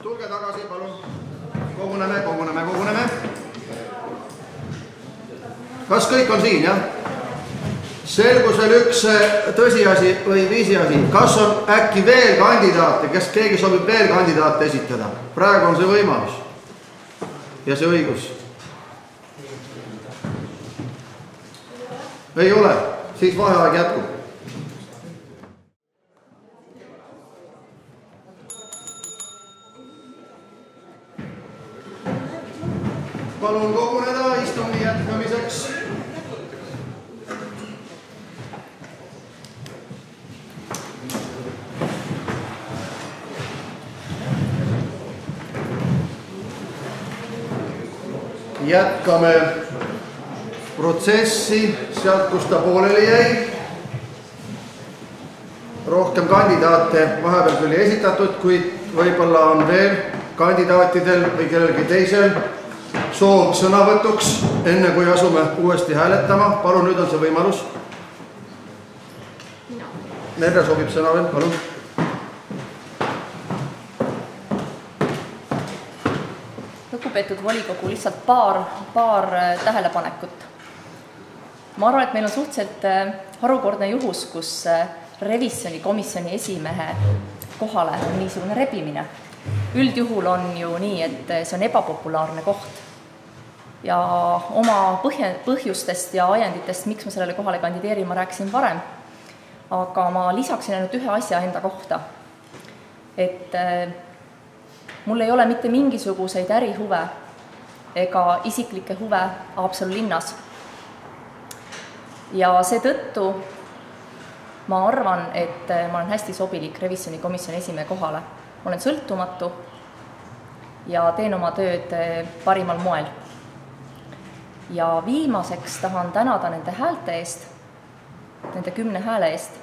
Tulge tagasi, palun. Koguneme. Kas kõik on siin, jah? Selgusel üks tõsiasi või viisiasi. Kas on äkki veel kandidaate, kes keegi sobib veel kandidaate esitada? Praegu on see võimalus ja see õigus. Ei ole, siis vaheaeg jätkub. Palun koguneda istungi jätkamiseks. Jätkame protsessi sealt, kus ta pooleli jäi. Rohkem kandidaate vahepeal küll esitatud, kuid võib-olla on veel kandidaatidel või kellelgi teisel soov sõnavõtuks, enne kui asume uuesti hääletama. Palun, nüüd on see võimalus. Merre soovib sõna veel, palun. Lugupeetud volikogu, lihtsalt paar tähelepanekut. Ma arvan, et meil on suhteliselt harukordne juhus, kus revisjonikomisjoni esimehe kohale on niisugune rebimine. Üldjuhul on ju nii, et see on ebapopulaarne koht. Ja oma põhjustest ja ajenditest, miks ma sellele kohale kandideerin, ma rääkisin varem. Aga ma lisaksin ainult ühe asja enda kohta. Et mul ei ole mitte mingisuguseid ärihuve ega isiklikke huve Haapsalu linnas. Ja seetõttu ma arvan, et ma olen hästi sobilik revisjonikomisjoni esimehe kohale. Ma olen sõltumatu ja teen oma tööd parimal moel. Ja viimaseks tahan tänada nende häälte eest, nende 10 hääle eest.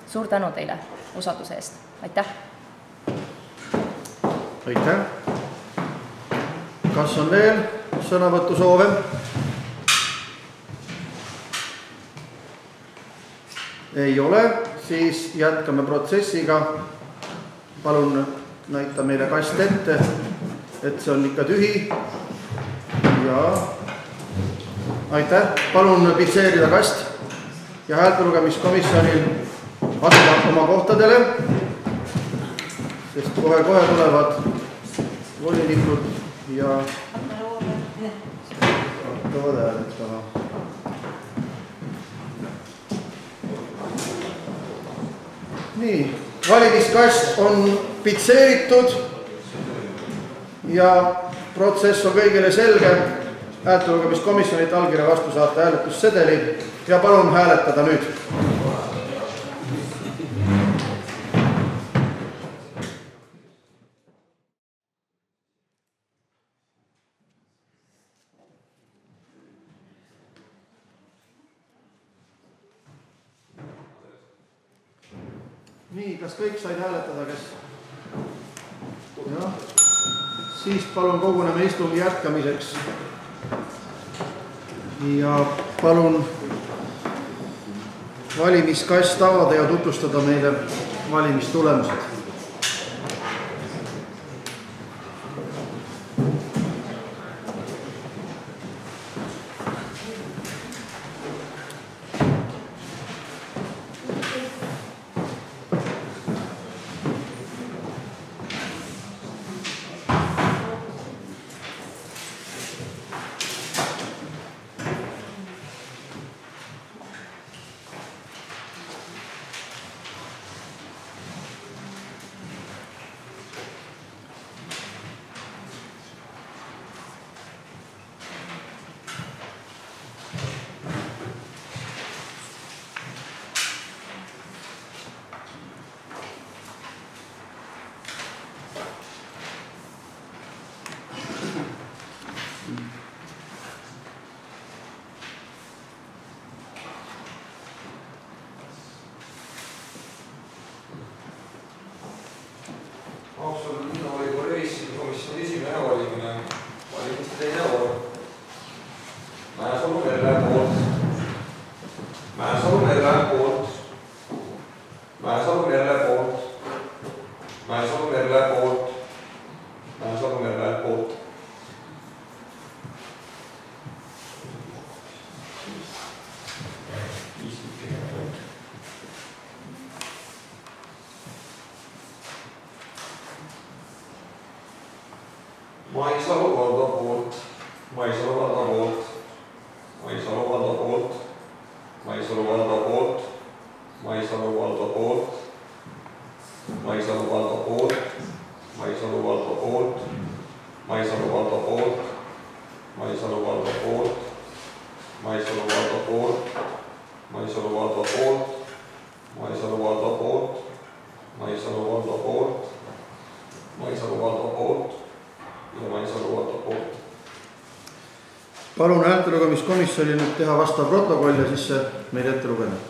Suur tänu teile usalduse eest. Aitäh! Aitäh! Kas on veel sõnavõtusoove? Ei ole, siis jätkame protsessiga. Palun näita meile kast ette, et see on ikka tühi. Ja aitäh! Palun pitseerida kast ja häältelugemiskomisjonil asuda oma kohtadele, sest kohe tulevad volinikud ja hakkavad hääletama. Nii, valimiskast on pitseeritud ja protsess on kõigile selge. Häältelugemiskomisjonilt allkirja vastu saate hääletussedeli ja palun hääletada nüüd. Nii, kas kõik said hääletada, kes? Ja. Siis palun koguneme istungi jätkamiseks. Ja palun valimiskast avada ja tutvustada meile valimistulemused. Maisalu Valdo poolt, Maisalu Valdo poolt, Maisalu Valdo poolt, Maisalu Valdo poolt, Maisalu Valdo poolt, Maisalu Valdo poolt, Maisalu Valdo poolt, Maisalu Valdo poolt, Maisalu Valdo poolt, Maisalu Valdo poolt, Maisalu Valdo poolt, Maisalu Valdo poolt, Maisalu Valdo poolt, Maisalu Valdo poolt ja Maisalu Valdo poolt. Palun häältelugemiskomisjonil nüüd teha vastav protokoll ja siis meil ette lugeda.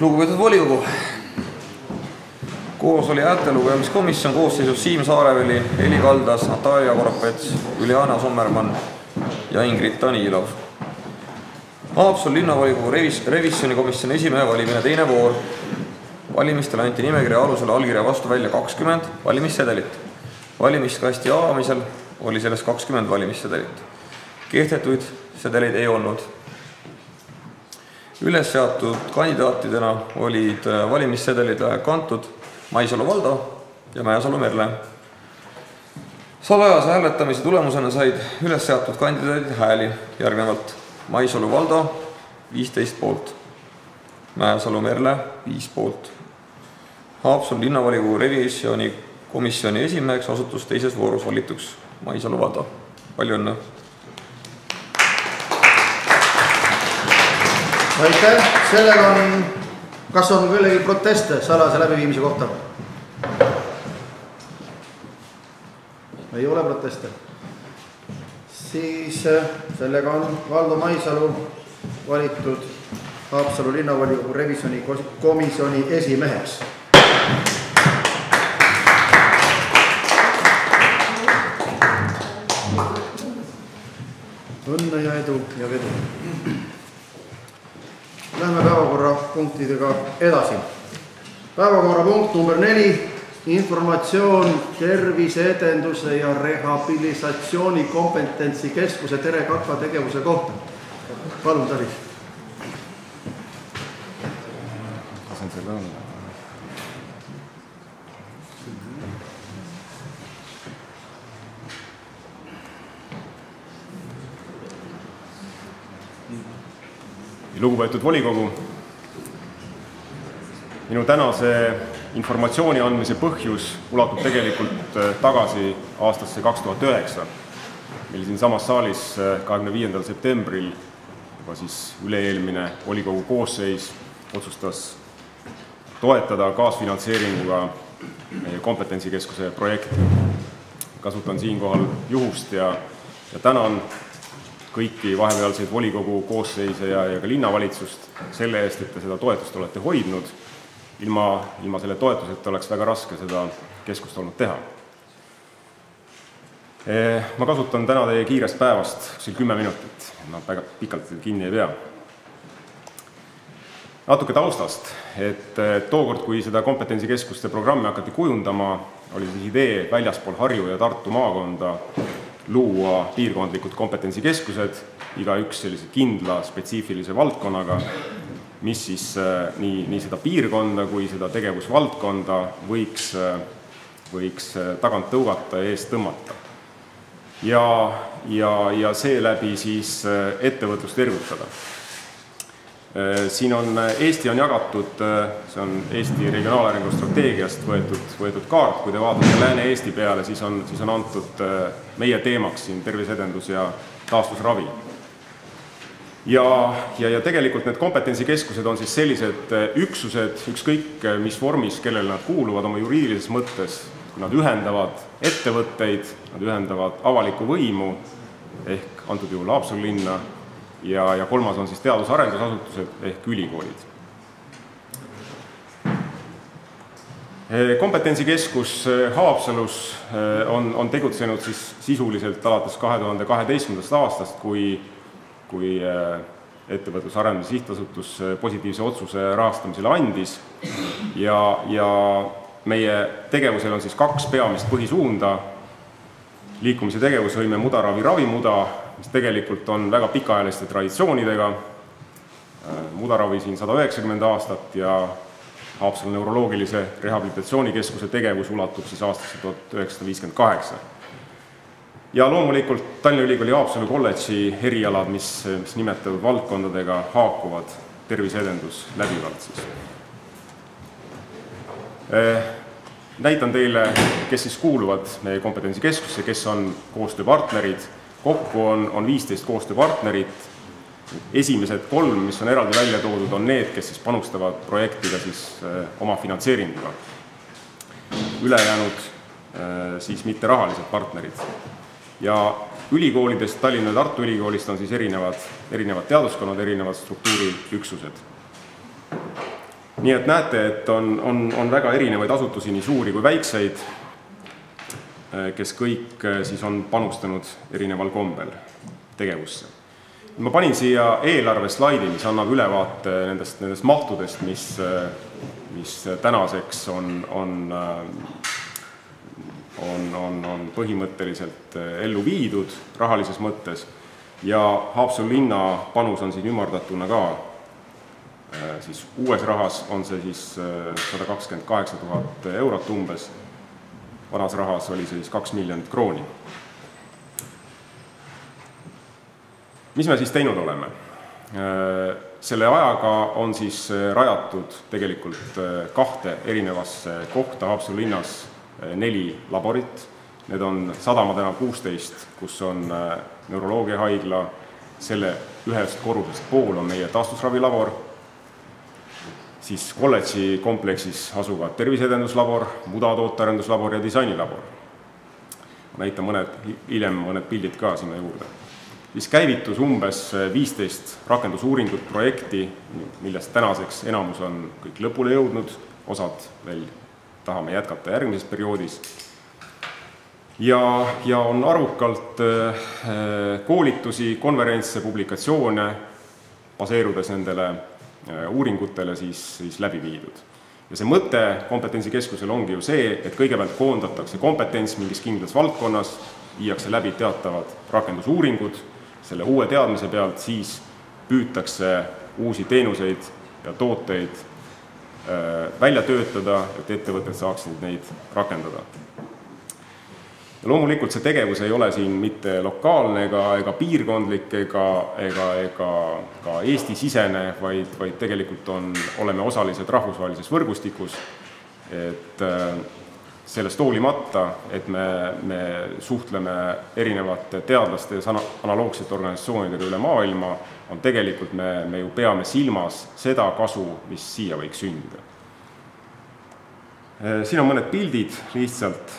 Lugupeetud volikogu, koos oli häältelugemiskomisjon koosseisus Siim Saareveli, Heli Kaldas, Natalja Koropets, Juliana Sommermann ja Ingrid Danilov. Haapsalu linnavolikogu revisjonikomisjoni esimehe valimine teine voor. Valimistele anti nimekirja alusel allkirja vastu välja 20 valimissedelit. Valimiskasti avamisel oli sellest 20 valimissedelit. Kehtetuid sedeleid ei olnud. Üles seatud kandidaatidena olid valimissedelile kantud Maisalu Valdo ja Mäesalu Merle. Salajase hääletamise tulemusena said üles seatud kandidaadid hääli järgnevalt Maisalu Valdo 15 poolt, Mäesalu Merle 5 poolt. Haapsalu linnavolikogu revisjonikomisjoni esimeheks osutus teises voorus valituks Maisalu Valdo. Palju õnne! Aitäh, sellega on, kas on kellegi proteste salajase läbiviimise kohta? Ei ole proteste. Siis sellega on Valdo Maisalu valitud Haapsalu linnavolikogu revisjonikomisjoni esimeheks. Õnne ja edu ja vedu. Lähme päevakorrapunktidega edasi. Päevakorrapunkt number 4, informatsioon terviseedenduse ja rehabilitatsiooni kompetentsikeskuse Tere Kaka tegevuse kohta. Palun, Talis. Kas on selle õnne? Lugupeetud volikogu, minu tänase informatsiooni andmise põhjus ulatub tegelikult tagasi aastasse 2009, mil siin samas saalis 25. septembril juba siis üle-eelmine volikogu koosseis otsustas toetada kaasfinantseeringuga meie kompetentsikeskuse projekti. Kasutan siinkohal juhust ja tänan kõiki vahepealseid volikogu koosseise ja ka linnavalitsust selle eest, et te seda toetust olete hoidnud. Ilma selle toetuseta oleks väga raske seda keskust olnud teha. Ma kasutan täna teie kiirest päevast 10 minutit, ma väga pikalt kinni ei pea. Natuke taustast, et tookord, kui seda kompetentsikeskuste programmi hakati kujundama, oli siis idee väljaspool Harju ja Tartu maakonda luua piirkondlikud kompetentsikeskused, igaüks sellise kindla spetsiifilise valdkonnaga, mis siis nii seda piirkonda kui seda tegevusvaldkonda võiks tagant tõugata ja eest tõmmata. Ja seeläbi siis ettevõtlust ergutada. Siin on, Eesti on jagatud, see on Eesti regionaalarengu strateegiast võetud kaart, kui te vaatate Lääne-Eesti peale, siis on antud meie teemaks siin terviseedendus ja taastusravi. Ja tegelikult need kompetentsikeskused on siis sellised üksused, ükskõik mis vormis, kellele nad kuuluvad oma juriidilises mõttes, kui nad ühendavad ettevõtteid, nad ühendavad avalikku võimu, ehk antud juhul Haapsalu linna, ja kolmas on siis teadus-arendusasutused ehk ülikoolid. Kompetentsikeskus Haapsalus on tegutsenud siis sisuliselt alates 2012. aastast, kui Ettevõtluse Sihtasutus positiivse otsuse rahastamisele andis ja meie tegevusel on siis 2 peamist põhisuunda. Liikumise tegevusvõime mudaravi ravimuda, mis tegelikult on väga pikaajaliste traditsioonidega. Mudaravi siin 190 aastat ja Haapsalu neuroloogilise rehabilitatsioonikeskuse tegevus ulatub siis aastasse 1958. Ja loomulikult Tallinna Ülikooli Haapsalu kolledži erialad, mis nimetatud valdkondadega haakuvad, terviseedendus läbivalt siis. Näitan teile, kes siis kuuluvad meie kompetentsikeskusse, kes on koostööpartnerid. Kokku on 15 koostööpartnerit. Esimesed 3, mis on eraldi välja toodud, on need, kes siis panustavad projektiga siis oma finantseeringuga. Ülejäänud siis mitte rahalised partnerid. Ja ülikoolidest, Tallinna ja Tartu Ülikoolist on siis erinevad teaduskonnad, erinevad struktuuriüksused. Nii et näete, et on väga erinevaid asutusi, nii suuri kui väikseid, kes kõik siis on panustanud erineval kombel tegevusse. Ma panin siia eelarve slaidi, mis annab ülevaate nendest mahtudest, mis tänaseks on põhimõtteliselt ellu viidud rahalises mõttes ja Haapsalu linna panus on siin ümardatuna ka. Siis uues rahas on see siis 128 000 eurot umbes, vanas rahas oli see siis 2 miljonit krooni. Mis me siis teinud oleme? Selle ajaga on siis rajatud tegelikult 2 erinevasse kohta Haapsalu linnas 4 laborit. Need on Sadama tänav 16, kus on neuroloogiahaigla, selle ühest korrusest pool on meie taastusravilabor, siis kolledži kompleksis asuvad terviseedenduslabor, mudatootearenduslabor ja disainilabor. Näitan mõned pildid ka sinna juurde. Siis käivitus umbes 15 rakendusuuringut projekti, millest tänaseks enamus on kõik lõpule jõudnud, osad veel tahame jätkata järgmises perioodis. Ja on arvukalt koolitusi, konverentse, publikatsioone, baseerudes nendele uuringutele siis läbi viidud. Ja see mõte kompetentsikeskusel ongi ju see, et kõigepealt koondatakse kompetents mingis kindlas valdkonnas, viiakse läbi teatavad rakendusuuringud, selle uue teadmise pealt siis püütakse uusi teenuseid ja tooteid välja töötada, et ettevõtted saaksid neid rakendada. Ja loomulikult see tegevus ei ole siin mitte lokaalne ega piirkondlik ega ka Eesti-sisene, vaid tegelikult oleme osalised rahvusvahelises võrgustikus, et sellest hoolimata, et me suhtleme erinevate teadlaste ja analoogsete organisatsioonidega üle maailma, on tegelikult me ju peame silmas seda kasu, mis siia võiks sündida. Siin on mõned pildid lihtsalt.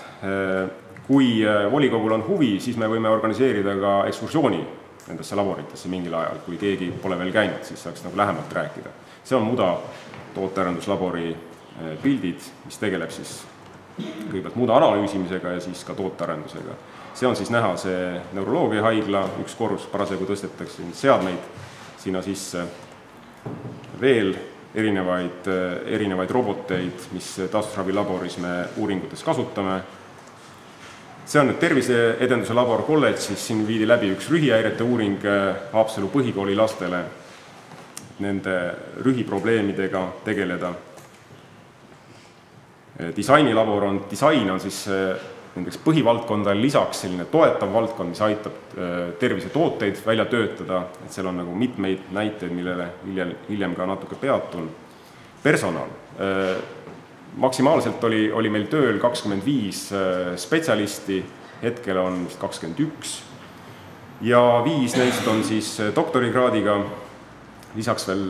Kui volikogul on huvi, siis me võime organiseerida ka ekskursiooni nendesse laboritesse mingil ajal, kui keegi pole veel käinud, siis saaks nagu lähemalt rääkida. See on muda tootearenduslabori pildid, mis tegeleb siis kõigepealt muda analüüsimisega ja siis ka tootearendusega. See on siis näha see neuroloogiahaigla, üks korrus parasjagu tõstetakse seadmeid sinna sisse, veel erinevaid roboteid, mis taastusravilaboris me uuringutes kasutame. See on nüüd terviseedenduse labor kolledžis, siin viidi läbi üks rühihäirete uuring Haapsalu põhikooli lastele, nende rühiprobleemidega tegeleda. Disain on siis nendeks põhivaldkondadel lisaks selline toetav valdkond, mis aitab tervisetooteid välja töötada, et seal on nagu mitmeid näiteid, millele hiljem ka natuke peatun. Personal. Maksimaalselt oli meil tööl 25 spetsialisti, hetkel on 21 ja 5 neist on siis doktorikraadiga, lisaks veel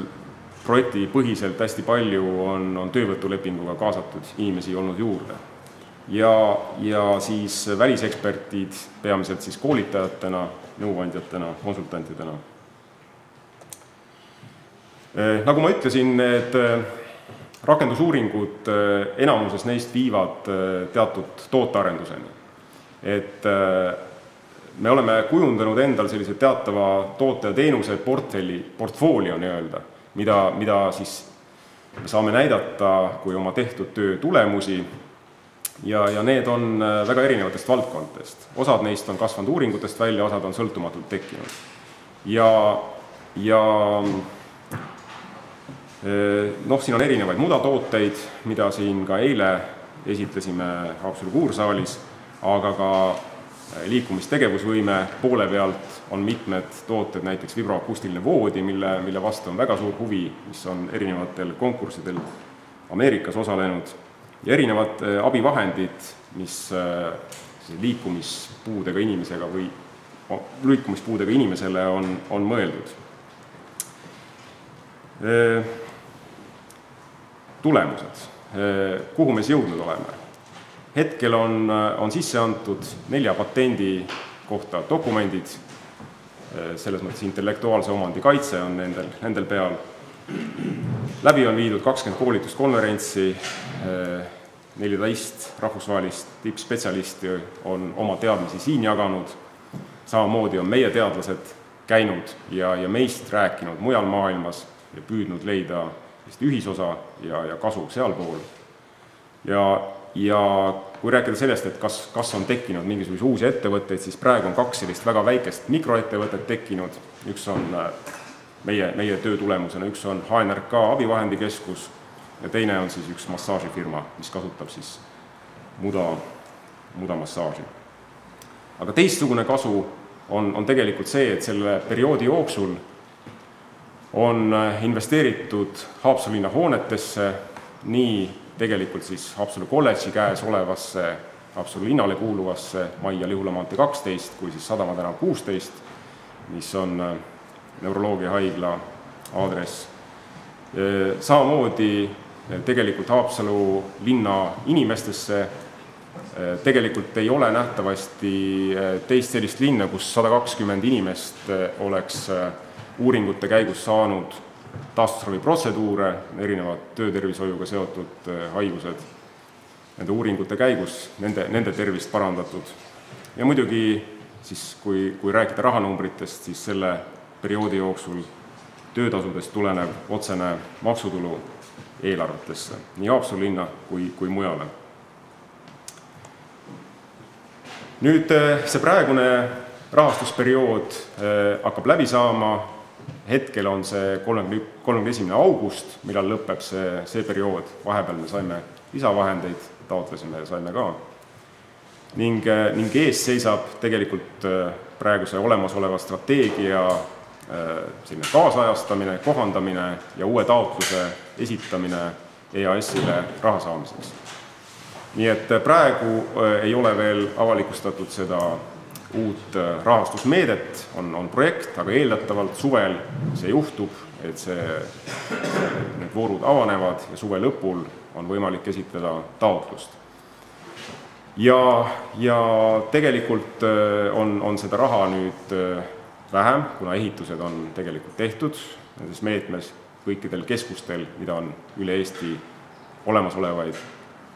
projekti põhiselt hästi palju on töövõtulepinguga kaasatud inimesi olnud juurde. Ja siis välisekspertid peamiselt siis koolitajatena, nõuandjatena, konsultantidena. Nagu ma ütlesin, need rakendusuuringud enamuses neist viivad teatud tootearenduseni. Et me oleme kujundanud endal sellise teatava toote ja teenuse portfoolio nii-öelda, mida siis me saame näidata kui oma tehtud töö tulemusi ja need on väga erinevatest valdkondadest. Osad neist on kasvanud uuringutest välja, osad on sõltumatult tekkinud. Siin on erinevaid mudatooteid, mida siin ka eile esitlesime Haapsalu kuursaalis, aga ka liikumistegevusvõime poole pealt on mitmed tooted, näiteks vibroakustiline voodi, mille vastu on väga suur huvi, mis on erinevatel konkurssidel Ameerikas osalenud, ja erinevad abivahendid, mis liikumispuudega inimesele on mõeldud. Tulemused. Kuhu me jõudnud oleme? Hetkel on sisse antud 4 patendi kohta dokumendid, selles mõttes intellektuaalse omandi kaitse on nendel peal. Läbi on viidud 20 koolituskonverentsi, 14 rahvusvahelist tippspetsialisti on oma teadmisi siin jaganud, samamoodi on meie teadlased käinud ja meist rääkinud mujal maailmas ja püüdnud leida ühisosa ja kasu sealpool. Ja kui rääkida sellest, et kas on tekkinud mingisuguse uusi ettevõtteid, siis praegu on 2 sellist väga väikest mikroettevõtet tekkinud. Üks on meie töö tulemusena, üks on HNRK abivahendikeskus ja teine on siis üks massaažifirma, mis kasutab siis mudamassaaži. Aga teistsugune kasu on tegelikult see, et selle perioodi jooksul on investeeritud Haapsalu linna hoonetesse, nii tegelikult siis Haapsalu kolledži käes olevasse Haapsalu linnale kuuluvasse Majja Lihula maantee 12 kui siis Sadama tänav 16, mis on neuroloogiahaigla aadress. Samamoodi tegelikult Haapsalu linna inimestesse tegelikult ei ole nähtavasti teist sellist linna, kus 120 inimest oleks uuringute käigus saanud taastusraviprotseduure, erinevad töötervishoiuga seotud haigused, nende uuringute käigus nende tervist parandatud. Ja muidugi siis, kui rääkida rahanumbritest, siis selle perioodi jooksul töötasudest tulenev otsene maksutulu eelarvetesse, nii Haapsalu linna kui mujale. Nüüd see praegune rahastusperiood hakkab läbi saama, hetkel on see 31. august, millal lõpeb see periood, vahepeal me saime lisavahendeid, taotlesime ja saime ka. Ning ees seisab tegelikult praeguse olemasoleva strateegia kaasajastamine, kohandamine ja uue taotluse esitamine EAS-ile raha saamiseks. Nii et praegu ei ole veel avalikustatud seda uut rahastusmeedet, on projekt, aga eeldatavalt suvel see juhtub, et need voorud avanevad ja suve lõpul on võimalik esitada taotlust. Ja tegelikult on seda raha nüüd vähem, kuna ehitused on tegelikult tehtud nendes meetmes kõikidel keskustel, mida on üle Eesti olemasolevaid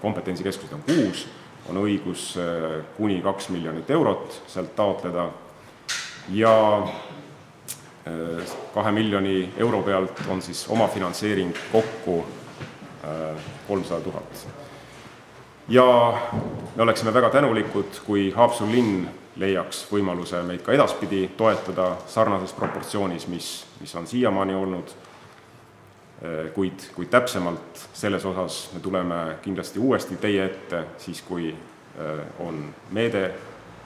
kompetentsikeskused on 6, on õigus kuni 2 miljonit eurot sealt taotleda ja 2 miljoni euro pealt on siis omafinantseering kokku 300 000. Ja me oleksime väga tänulikud, kui Haapsalu linn leiaks võimaluse meid ka edaspidi toetada sarnases proportsioonis, mis on siiamaani olnud, kuid täpsemalt selles osas me tuleme kindlasti uuesti teie ette, siis kui on meede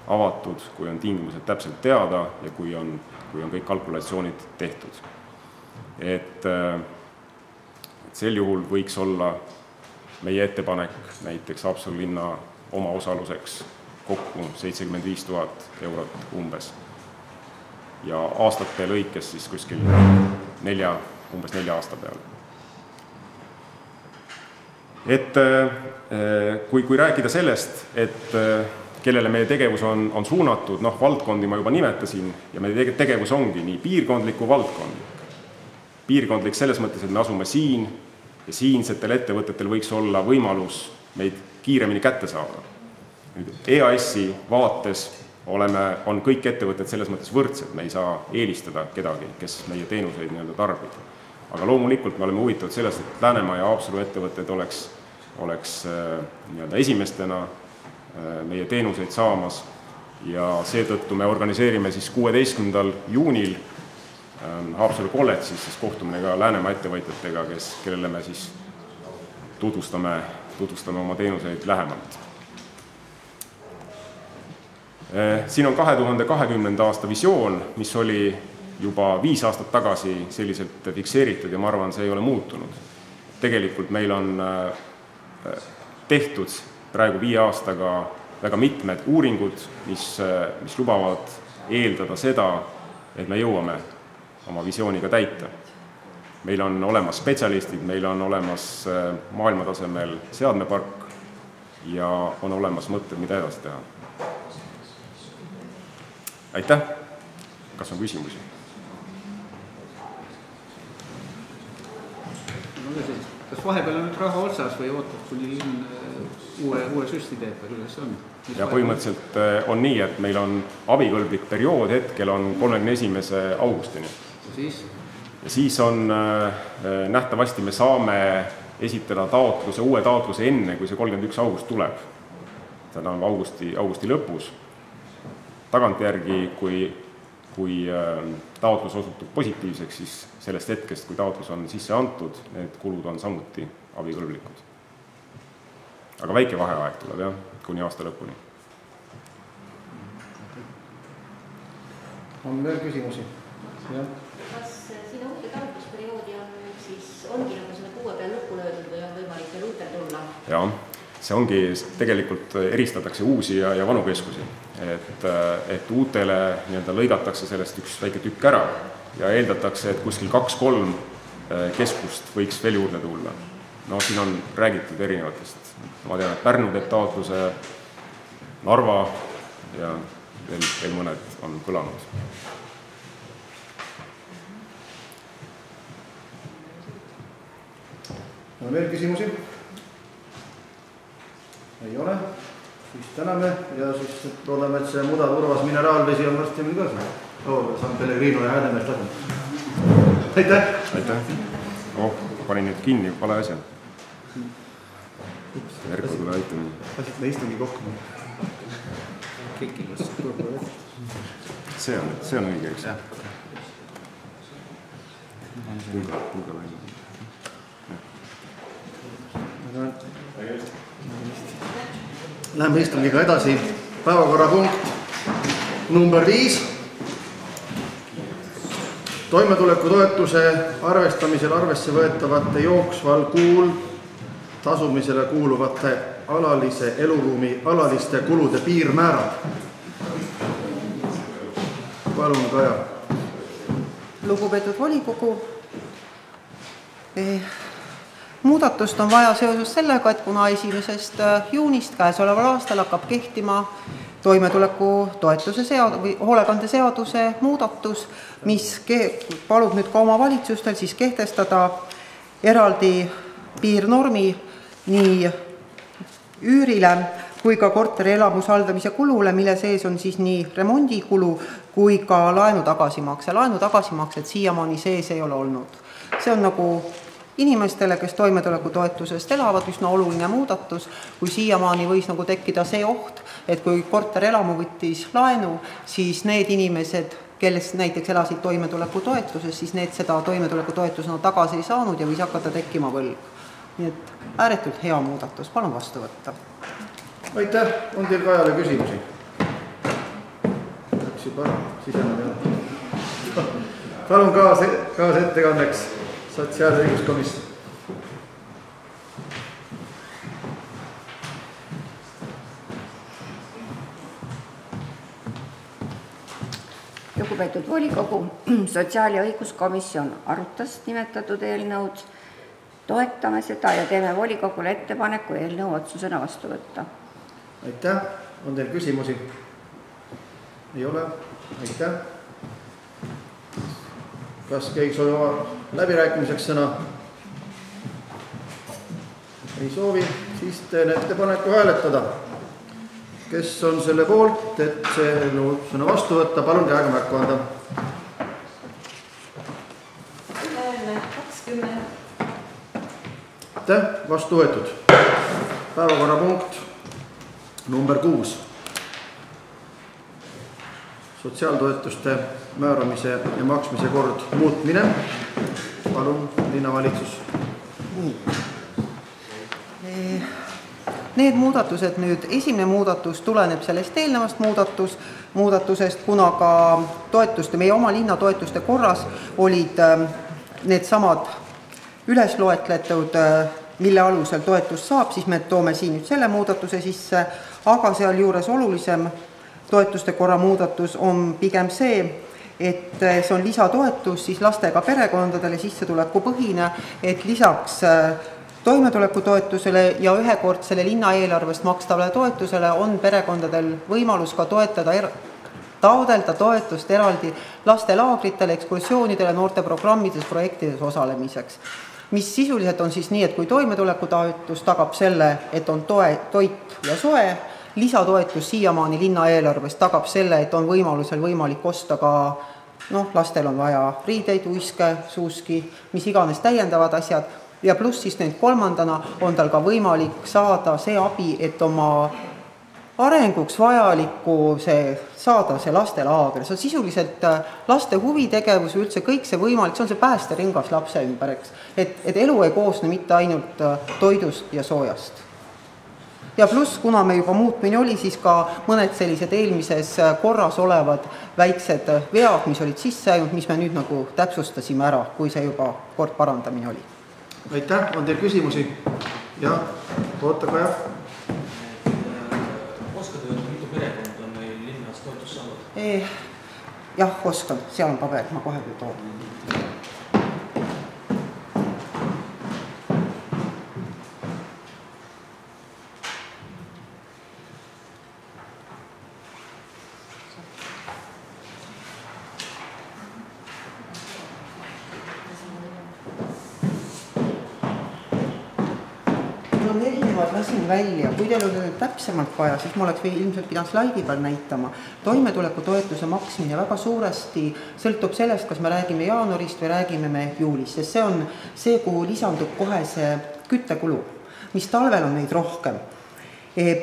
avatud, kui on tingimused täpselt teada ja kui on kõik kalkulatsioonid tehtud. Et sel juhul võiks olla meie ettepanek näiteks Haapsalu linna omaosaluseks kokku 75 000 eurot umbes. Ja aastate lõikes siis kuskil umbes 4 aasta peale. Et kui rääkida sellest, et kellele meie tegevus on suunatud, valdkondi ma juba nimetasin ja meie tegevus ongi nii piirkondlik kui valdkondlik. Piirkondlik selles mõttes, et me asume siin ja siinsetel ettevõtetel võiks olla võimalus meid kiiremini kätte saada. EAS-i vaates on kõik ettevõtted selles mõttes võrdsed, me ei saa eelistada kedagi, kes meie teenuseid nii-öelda tarbib. Aga loomulikult me oleme huvitatud sellest, et Läänemaa ja Haapsalu ettevõtted oleks nii-öelda esimestena meie teenuseid saamas ja seetõttu me organiseerime siis 16. juunil Haapsalu kolledžis siis kohtumine ka Läänemaa ettevõtjatega, kellele me siis tutvustame oma teenuseid lähemalt. Siin on 2020. aasta visioon, mis oli juba 5 aastat tagasi selliselt fikseeritud ja ma arvan, see ei ole muutunud. Tegelikult meil on tehtud praegu 5 aastaga väga mitmed uuringud, mis lubavad eeldada seda, et me jõuame oma visiooniga täita. Meil on olemas spetsialistid, meil on olemas maailmatasemel seadmepark ja on olemas mõtted, mida edasi teha. Aitäh! Kas on küsimusi? Kas vahepeal on nüüd raha otsas või ootab, kuni linn uue süsti teeb või kuidas on? Ja põhimõtteliselt on nii, et meil on abikõlblik periood hetkel on 31. augustini. Ja siis on nähtavasti me saame esitada uue taotluse enne, kui see 31. august tuleb. See on augusti lõpus. Tagantjärgi, kui taotlus osutub positiivseks, siis sellest hetkest, kui taotlus on sisse antud, need kulud on samuti abikõlblikud. Aga väike vaheaeg tuleb, jah, kuni aasta lõpuni. On veel küsimusi? Kas siin uude taotlusperioodi ongi nagu selle 6 peal lõppu löödud või on võimalik veel uutel tulla? Jah, see ongi, tegelikult eristatakse uusi ja vanu keskusi. Et uutele lõigatakse sellest üks väike tükk ära ja eeldatakse, et kuskil 2-3 keskust võiks veel juurde tulla. No siin on räägitud erinevatest. Ma tean, et Pärnu teeb taotluse, Narva ja veel mõned on kõlanud. On veel küsimusi? Ei ole. Siis täname ja siis loodame, et see muda turvas mineraalvesi on varsti meil ka siin. San Pellegrino ja Häädemeest asjad. Aitäh! Aitäh! Panin nüüd kinni, vale asja. Erko tule aitamine. Lasid me istungi kokku. See on õige, eks? Pulga välja. Läheme istungiga edasi. Päevakorrapunkt number 5. Toimetulekutoetuse arvestamisel arvesse võetavate jooksval kuul tasumisele kuuluvate alalise eluruumi alaliste kulude piirmäärad. Palun, Kaja. Lugupeetud volikogu, muudatust on vaja seoses sellega, et kuna 1. juunist käesoleval aastal hakkab kehtima toimetulekutoetuse või hoolekandeseaduse muudatus, mis palub nüüd ka omavalitsustel siis kehtestada eraldi piirnormi nii üürile kui ka korteri elamushaldamise kulule, mille sees on siis nii remondikulu kui ka laenu tagasimakse. Laenu tagasimakset siiamaani sees ei ole olnud. See on nagu inimestele, kes toimetulekutoetusest elavad, üsna oluline muudatus, kui siiamaani võis nagu tekkida see oht, et kui korterelamu võttis laenu, siis need inimesed, kes näiteks elasid toimetulekutoetuses, siis need seda toimetulekutoetusena tagasi ei saanud ja võis hakata tekkima võlg. Nii et ääretult hea muudatus, palun vastu võtta. Aitäh, on teil Kajale küsimusi? Läks juba ära, siseneda. Palun kaas ettekandeks Sotsiaal- ja õiguskomisjon. Lugupeetud volikogu, Sotsiaal- ja õiguskomisjon arutas nimetatud eelnõud, toetame seda ja teeme volikogule ettepaneku eelnõu otsusena vastu võtta. Aitäh, on teil küsimusi? Ei ole? Aitäh. Kas keegi soovib läbirääkimiseks sõna? Ei soovi, siis teen ettepaneku hääletada. kes on selle poolt, et see eelnõu sõna vastu võtta, palun käega märku anda. 20. Aitäh, vastu võetud. Päevakorrapunkt number 6. Sotsiaaltoetuste määramise ja maksmise kord muutmine. Palun, linnavalitsus. Need muudatused nüüd, esimene muudatus tuleneb sellest eelnevast muudatusest, kuna ka toetuste, meie oma linna toetuste korras olid need samad üles loetletud, mille alusel toetust saab, siis me toome siin nüüd selle muudatuse sisse, aga sealjuures olulisem toetuste korra muudatus on pigem see, et see on lisatoetus siis lastega perekondadele sissetulekupõhine, et lisaks toimetulekutoetusele ja ühekordsele linnaeelarvest makstavale toetusele on perekondadel võimalus ka taodelda toetust eraldi lastelaagritele, ekskursioonidele, noorteprogrammides, projektides osalemiseks. Mis sisuliselt on siis nii, et kui toimetulekutoetus tagab selle, et on toit ja soe, lisatoetus siiamaani linnaeelarvest tagab selle, et on võimalik osta ka lastel on vaja riideid, uiske, suuski, mis iganes täiendavad asjad, ja pluss siis nüüd kolmandana on tal ka võimalik saada see abi, et oma arenguks vajalikku saada see lastelaager. See on sisuliselt laste huvitegevus või üldse kõik see võimalik, see on see päästeringas lapse ümber, eks. Et elu ei koosne mitte ainult toidust ja soojast. Ja pluss, kuna me juba muutmine oli, siis ka mõned sellised eelmises korras olevad väiksed vead, mis olid sisse ainult, mis me nüüd nagu täpsustasime ära, kui see juba kord parandamine oli. Aitäh, on teil küsimusi? Jah, oota Kaja. Oskad öelda, mitu perekond on meil linnas toetust saanud? Jah, oskan, seal on paber, ma kohe toon. Lasin välja, kui teil on täpsemalt vaja, siis ma oleks ilmselt pidanud slaidi peal näitama. Toimetulekutoetuse maksmine väga suuresti sõltub sellest, kas me räägime jaanuarist või räägime me juulist, sest see on see, kuhu lisandub kohe see küttekulu, mis talvel on neid rohkem.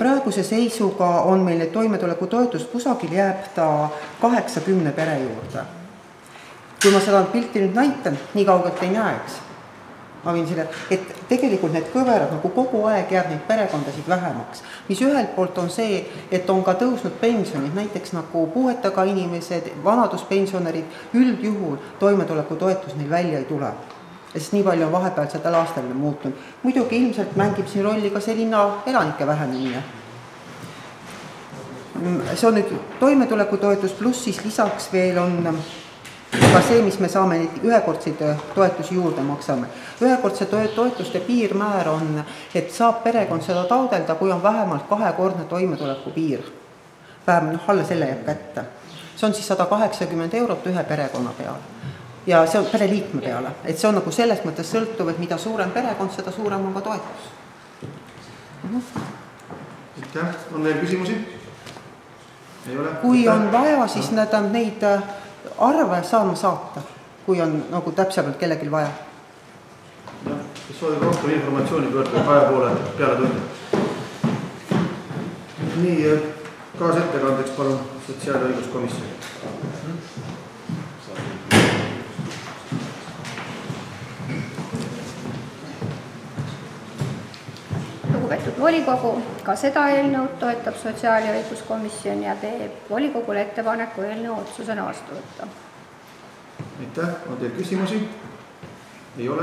Praeguse seisuga on meil need toimetulekutoetust kusagil jääb ta 80 pere juurde. Kui ma seda pilti nüüd näitan, nii kaugelt ei näeks. Ma võin selle, et tegelikult need kõverad nagu kogu aeg jääb neid perekondasid vähemaks, mis ühelt poolt on see, et on ka tõusnud pensionid, näiteks nagu puuetega inimesed, vanaduspensionärid, üldjuhul toimetulekutoetus neil välja ei tule. Sest nii palju on vahepealsetel aastal muutunud. Muidugi ilmselt mängib siin rolli ka see linna elanike vähenemine. See on nüüd toimetulekutoetus pluss siis lisaks veel on ka see, mis me saame neid ühekordseid toetusi juurde maksame. Ühekordse toetuste piirmäär on, et saab perekond seda taodelda, kui on vähemalt 2-kordne toimetuleku piir. Vähemalt alla selle jääb kätte. See on siis 180 eurot ühe perekonna peale. Ja see on pereliikme peale. Et see on nagu selles mõttes sõltuv, et mida suurem perekond, seda suurem on ka toetus. Aitäh. On veel küsimusi? Ei ole? Kui on vaja, siis neid arve saan ma saata, kui on nagu täpsemalt kellelgi vaja. Jah, kes soovib rohkem informatsiooni pöörduda Kaja poole peale tundi. Nii, kaasettekandeks palun sotsiaal- ja õiguskomisjoni. Lugupeetud volikogu, ka seda eelnõu toetab sotsiaal- ja õiguskomisjon ja teeb volikogule ettepaneku eelnõu otsusena vastu võtta. Aitäh, on teil küsimusi? Ei ole?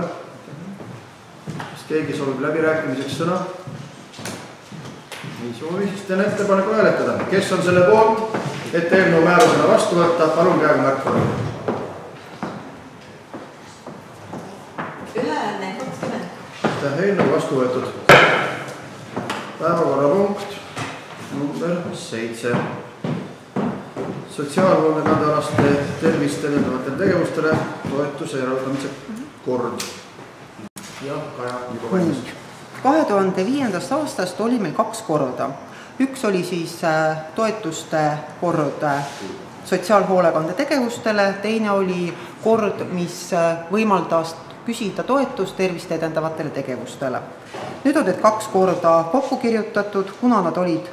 Kas keegi soovib läbirääkimiseks sõna? Ei soovi, siis teen ettepaneku hääletada. Kes on selle poolt, et eelnõu määrusena vastu võtta, palun käega märku. Ühehäälne 20. Aitäh, eelnõu vastu võetud. Päevakorrapunkt number 7. Sotsiaalhoolekandealaste tervist edendavatele tegevustele toetuse eraldamise kord. Ja Kaja juba valmis. 2005. aastast oli meil 2 korda. Üks oli siis toetuste kord sotsiaalhoolekande tegevustele, teine oli kord, mis võimaldas küsida toetust tervist edendavatele tegevustele. Nüüd on need 2 korda kokku kirjutatud, kuna nad olid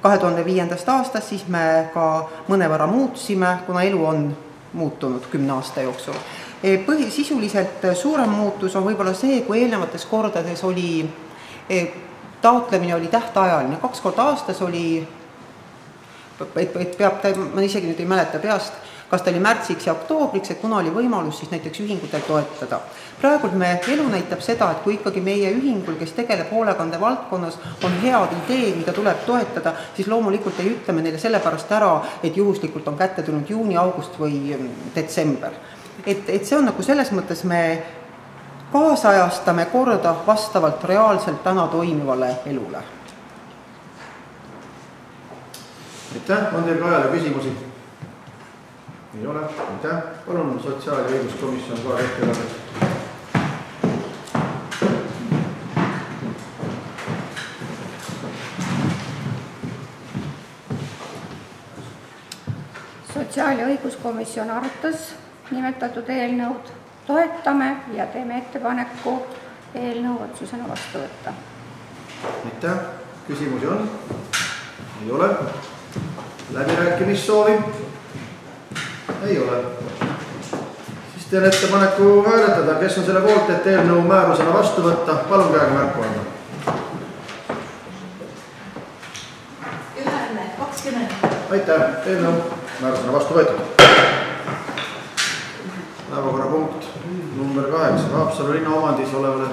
2005. aastast, siis me ka mõnevõrra muutsime, kuna elu on muutunud 10 aasta jooksul. Sisuliselt suurem muutus on võib-olla see, kui eelnevates kordades oli taotlemine oli tähtajaline, 2 korda aastas oli, ma isegi nüüd ei mäleta peast, kas ta oli märtsiks ja oktoobriks, et kuna oli võimalus siis näiteks ühingutel toetada. Praegult elu näitab seda, et kui ikkagi meie ühingul, kes tegeleb hoolekande valdkonnas, on head idee, mida tuleb toetada, siis loomulikult ei ütleme neile sellepärast ära, et juhuslikult on kätte tulnud juuni, august või detsember. Et see on nagu selles mõttes me kaasajastame korda vastavalt reaalselt täna toimivale elule. Aitäh, on teil Kajale küsimusi? Ei ole, aitäh. Palun sotsiaal- ja õiguskomisjon ka ettekande. Sotsiaal- ja õiguskomisjon arutas nimetatud eelnõud, toetame ja teeme ettepaneku eelnõu otsusena vastu võtta. Aitäh, küsimusi on? Ei ole. Läbirääkimissoovi? Ei ole. Siis teen ettepaneku hääletada, kes on selle poolt, et eelnõu määrusena vastu võtta. Palun käega märku anda. Ühene 20. Aitäh, eelnõu määrusena vastu võetud. Päevakorrapunkt number 8. Haapsalu linna omandis olevale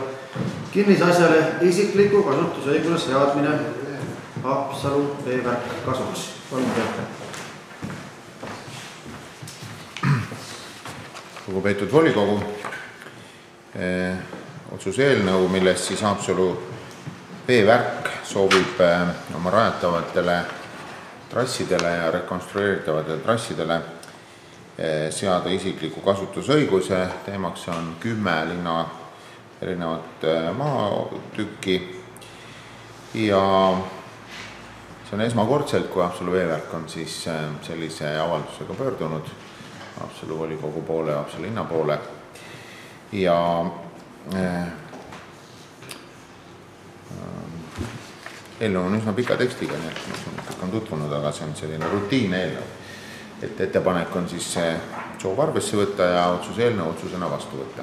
kinnisasjale isikliku kasutusõiguse seadmine Haapsalu veevärk kasuks. Palun teete. Lugupeetud volikogu, otsuse eelnõu, millest siis Haapsalu veevärk soovib oma rajatavatele trassidele ja rekonstrueeritavatele trassidele seada isikliku kasutusõiguse. Teemaks on 10 linna erinevat maatükki ja see on esmakordselt, kui Haapsalu veevärk on siis sellise avaldusega pöördunud Haapsalu volikogu poole, Haapsalu linna poole ja eelnõu on üsna pika tekstiga, nii et kõik on tutvunud, aga see on selline rutiinne eelnõu. Et ettepanek on siis see soov arvesse võtta ja otsuse eelnõu otsusena vastu võtta.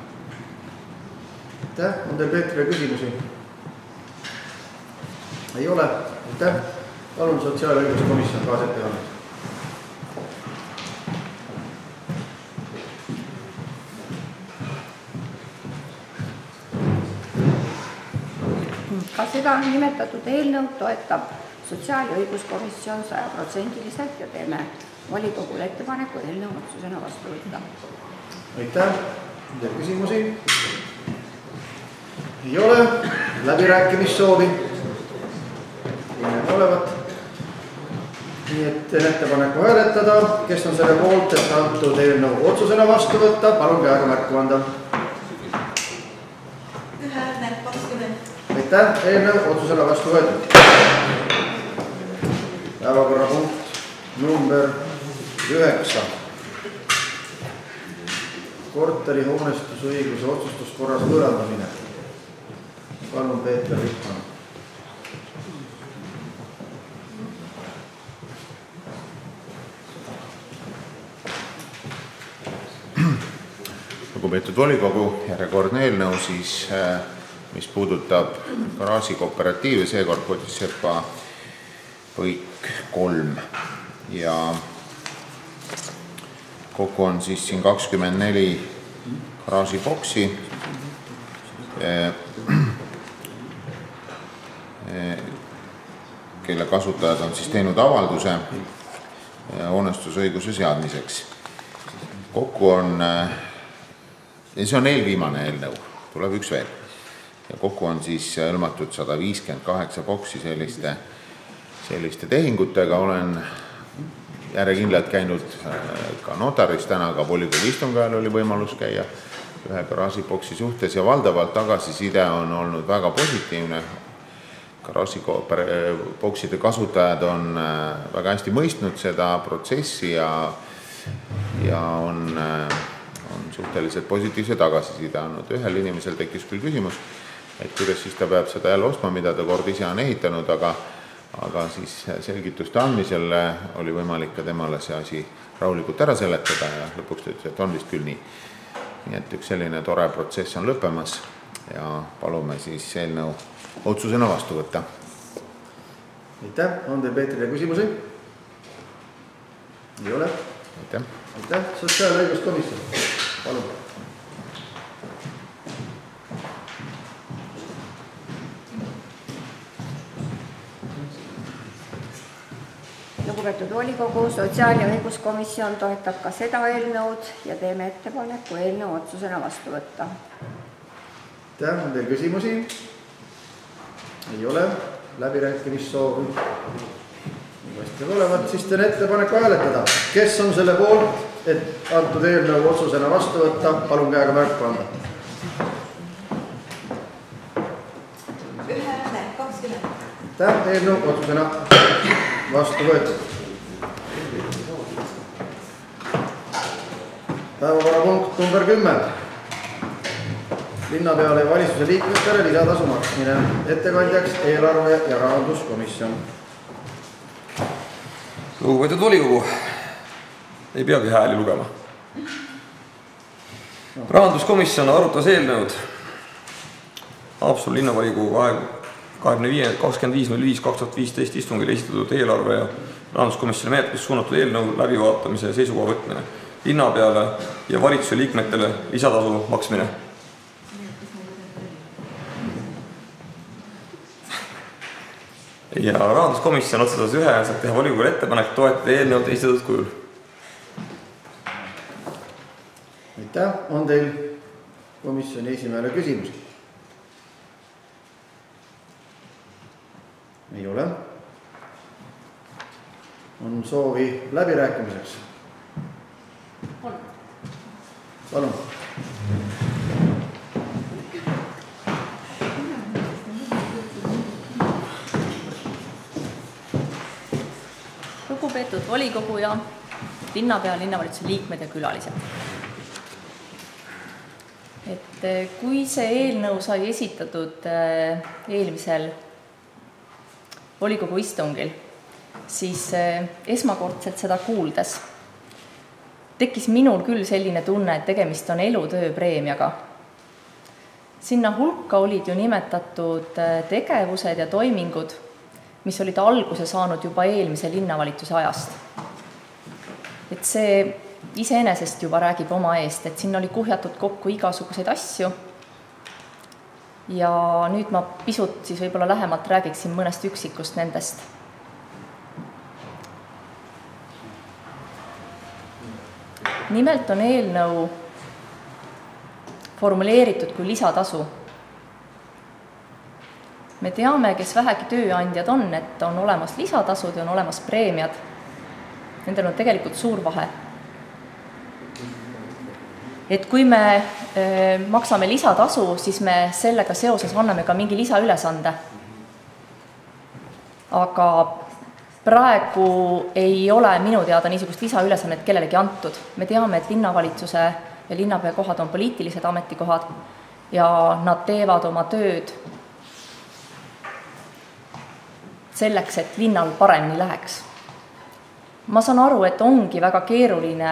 Aitäh, on teil Peetrile küsimusi? Ei ole, aitäh. Palun sotsiaal- ja õiguskomisjon kaas ettekannet. Ka seda nimetatud eelnõu toetab sotsiaal- ja õiguskomisjon 100% ja teeme volikogule ettepaneku eelnõu otsusena vastu võtta. Aitäh, on teil küsimusi? Ei ole, läbirääkimissoovi? Ei olevat. Nii et teen ettepaneku hääletada, kes on selle poolt, et antud eelnõu otsusena vastu võtta, palun käega märku anda. Ühene 20. Aitäh, eelnõu otsusena vastu võetud. Päevakorrapunkt number 9. Korteri hoonestusõiguse otsustuskorras võõrandamine. Palun Peeter Rikman. Lugupeetud volikogu, järjekordne eelnõu siis, mis puudutab garaaži kooperatiivi, seekord Potissepa põik 3 ja kokku on siis siin 24 garaažiboksi, kelle kasutajad on siis teinud avalduse hoonestusõiguse seadmiseks. Kokku on, ja see on eelviimane eelnõu, tuleb üks veel, ja kokku on siis hõlmatud 158 boksi selliste tehingutega. Olen järjekindlalt käinud ka notaris, täna ka volikogu istungi ajal oli võimalus käia ühe garaažiboksi suhtes ja valdavalt tagasiside on olnud väga positiivne. garaažibokside kasutajad on väga hästi mõistnud seda protsessi ja on suhteliselt positiivse tagasiside andnud. Ühel inimesel tekkis küll küsimus, et kuidas siis ta peab seda jälle ostma, mida ta kord ise on ehitanud, aga siis selgituste andmisel oli võimalik ka temale see asi rahulikult ära seletada ja lõpuks ta ütles, et on vist küll nii. Nii et üks selline tore protsess on lõppemas ja palume siis eelnõu otsusena vastu võtta. Aitäh, on teil Peetrile küsimusi? Ei ole? Aitäh. Aitäh, sotsiaalõiguskomisjon. Palun. Lugupeetud volikogu, sotsiaal- ja õiguskomisjon toetab ka seda eelnõud ja teeme ettepaneku eelnõu otsusena vastu võtta. Aitäh, on teil küsimusi? Ei ole. Läbirääkimissoovi? Vastab olevat, siis teen ettepaneku hääletada. Kes on selle poolt, et antud eelnõu otsusena vastu võtta? Palun käega märku anda. 20. Aitäh, eelnõu otsusena vastu võetud. Päevakorrapunkt number 10. Linnapeale ja valitsuse liikmetele lisatasu maksmine. Ettekandjaks eelarve ja rahanduskomisjon. Lugupeetud volikogu, ei peagi hääli lugema. Rahanduskomisjon arutas eelnõud Haapsalu linnavolikogu 25.05.2015 istungil esitatud eelarve ja rahanduskomisjoni menetlus suunatud eelnõu läbivaatamise seisukoha võtmine, linnapeale ja valitsuse liikmetele lisatasu maksmine. Ja rahanduskomisjon otsustas ühehäälselt teha volikogule ettepanek toetada eelnõud esitatud kujul. Aitäh, on teil komisjoni esimehele küsimus? Ei ole. On soovi läbirääkimiseks? Palun. Lugupeetud volikogu ja linnapea, linnavalitsuse liikmed ja külalised. Kui see eelnõu sai esitatud eelmisel volikogu istungil, siis esmakordselt seda kuuldes tekkis minul küll selline tunne, et tegemist on elutööpreemiaga. Sinna hulka olid ju nimetatud tegevused ja toimingud, mis olid alguse saanud juba eelmise linnavalitsuse ajast. Et see iseenesest juba räägib oma eest, et sinna oli kuhjatud kokku igasuguseid asju. Ja nüüd ma pisut siis võib-olla lähemalt räägiksin mõnest üksikust nendest. Nimelt on eelnõu formuleeritud kui lisatasu. Me teame, kes vähegi tööandjad on, et on olemas lisatasud ja on olemas preemiad. Nendel on tegelikult suur vahe. Et kui me maksame lisatasu, siis me sellega seoses anname ka mingi lisaülesande. Aga praegu ei ole minu teada niisugust lisaülesannet kellelegi antud. Me teame, et linnavalitsuse ja linnapea kohad on poliitilised ametikohad ja nad teevad oma tööd selleks, et linnal paremini läheks. Ma saan aru, et ongi väga keeruline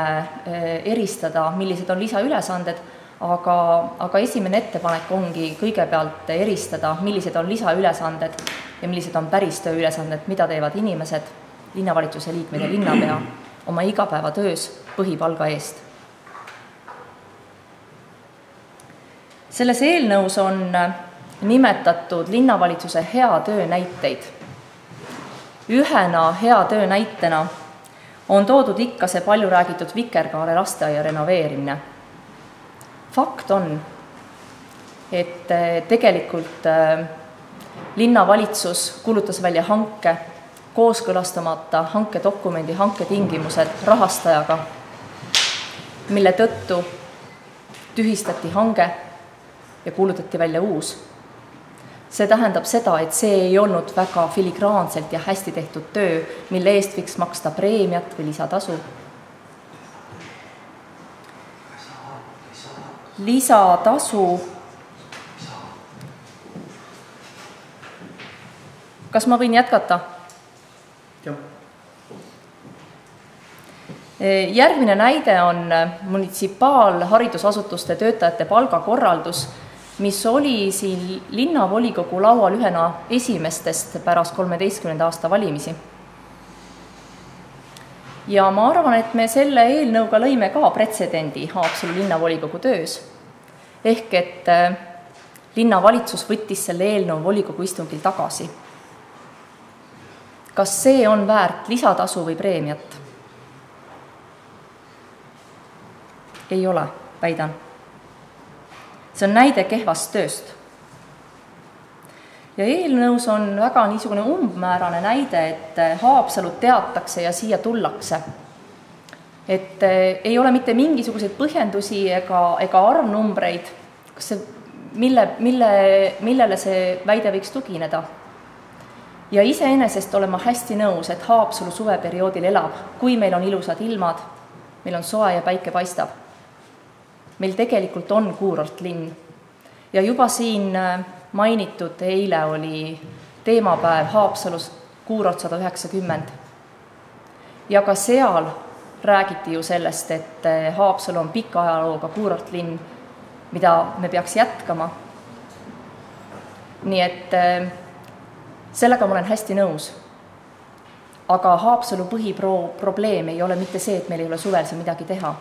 eristada, millised on lisaülesanded, aga esimene ettepanek ongi kõigepealt eristada, millised on lisaülesanded ja millised on päris tööülesanded, mida teevad inimesed, linnavalitsuse liikmed ja linnapea oma igapäevatöös põhipalga eest. Selles eelnõus on nimetatud linnavalitsuse hea töö näiteid. Ühena hea töö näitena on toodud ikka see palju räägitud Vikerkaare lasteaia renoveerimine. Fakt on, et tegelikult linnavalitsus kuulutas välja hanke, kooskõlastamata hankedokumendi, hanketingimused rahastajaga, mille tõttu tühistati hange ja kuulutati välja uus. see tähendab seda, et see ei olnud väga filigraanselt ja hästi tehtud töö, mille eest võiks maksta preemiat või lisatasu. Lisatasu. Kas ma võin jätkata? Järgmine näide on munitsipaalharidusasutuste töötajate palgakorraldus, mis oli siin linnavolikogu laual ühena esimestest pärast 13. aasta valimisi. Ja ma arvan, et me selle eelnõuga lõime ka pretsedendi Haapsalu linnavolikogu töös. Ehk et linnavalitsus võttis selle eelnõu volikogu istungil tagasi. Kas see on väärt lisatasu või preemiat? Ei ole, väidan. See on näide kehvast tööst. Ja eelnõus on väga niisugune umbmäärane näide, et Haapsalut teatakse ja siia tullakse. Et ei ole mitte mingisuguseid põhjendusi ega arvnumbreid, millele see väide võiks tugineda. Ja iseenesest olen ma hästi nõus, et Haapsalu suveperioodil elab, kui meil on ilusad ilmad, meil on soe ja päike paistab. Meil tegelikult on kuurortlinn. Ja juba siin mainitud eile oli teemapäev Haapsalus kuurort 190. Ja ka seal räägiti ju sellest, et Haapsalu on pika ajalooga kuurortlinn, mida me peaks jätkama. Nii et sellega ma olen hästi nõus. Aga Haapsalu põhiprobleem ei ole mitte see, et meil ei ole suvel siin midagi teha.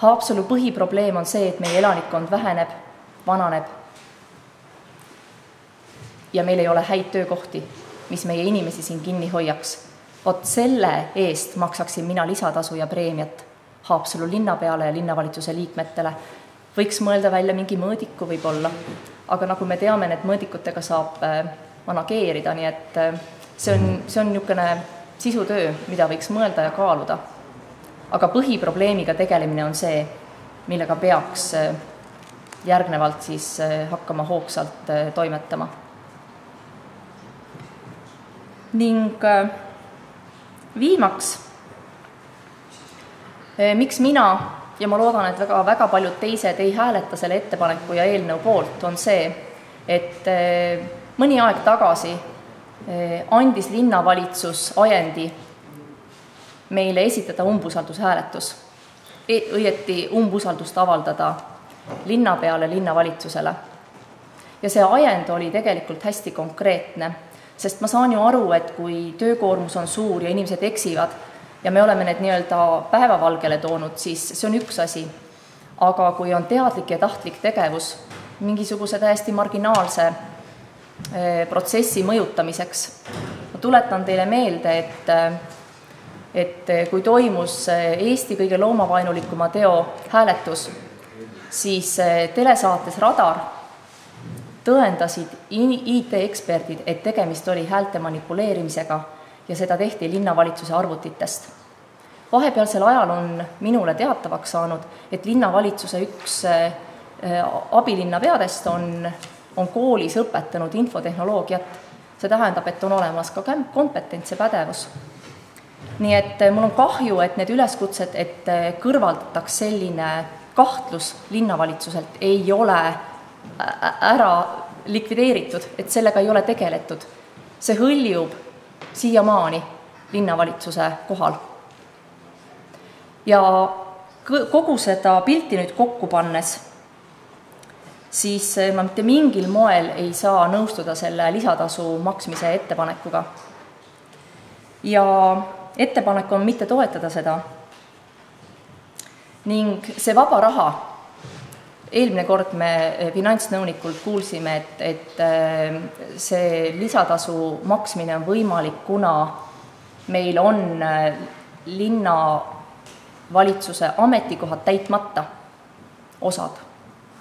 Haapsalu põhiprobleem on see, et meie elanikkond väheneb, vananeb ja meil ei ole häid töökohti, mis meie inimesi siin kinni hoiaks. Vot selle eest maksaksin mina lisatasu ja preemiat Haapsalu linnapeale ja linnavalitsuse liikmetele. Võiks mõelda välja mingi mõõdiku võib-olla, aga nagu me teame, need mõõdikutega saab manageerida, nii et see on niisugune sisutöö, mida võiks mõelda ja kaaluda. Aga põhiprobleemiga tegelemine on see, millega peaks järgnevalt siis hakkama hoogsalt toimetama. Ning viimaks, miks mina, ja ma loodan, et väga paljud teised ei hääleta selle ettepaneku ja eelnõu poolt, on see, et mõni aeg tagasi andis linnavalitsus ajendi meile esitada umbusaldushääletus, õieti umbusaldust avaldada linnapeale, linnavalitsusele. Ja see ajend oli tegelikult hästi konkreetne, sest ma saan ju aru, et kui töökoormus on suur ja inimesed eksivad ja me oleme need nii-öelda päevavalgele toonud, siis see on üks asi. Aga kui on teadlik ja tahtlik tegevus mingisuguse täiesti marginaalse protsessi mõjutamiseks, ma tuletan teile meelde, et kui toimus Eesti kõige loomavaenulikuma teo hääletus, siis telesaates Radar tõendasid IT-eksperdid, et tegemist oli häälte manipuleerimisega ja seda tehti linnavalitsuse arvutitest. Vahepealsel ajal on minule teatavaks saanud, et linnavalitsuse üks abilinnapeadest on koolis õpetanud infotehnoloogiat. See tähendab, et on olemas ka kompetentse pädevus. Nii et mul on kahju, et need üleskutsed, et kõrvaldataks selline kahtlus linnavalitsuselt ei ole ära likvideeritud, et sellega ei ole tegeletud. See hõljub siiamaani linnavalitsuse kohal. Ja kogu seda pilti nüüd kokku pannes, siis ma mitte mingil moel ei saa nõustuda selle lisatasu maksmise ettepanekuga. Ja ettepanek on mitte toetada seda. Ning see vaba raha, eelmine kord me finantsnõunikult kuulsime, et see lisatasu maksmine on võimalik, kuna meil on linnavalitsuse ametikohad täitmata, osad,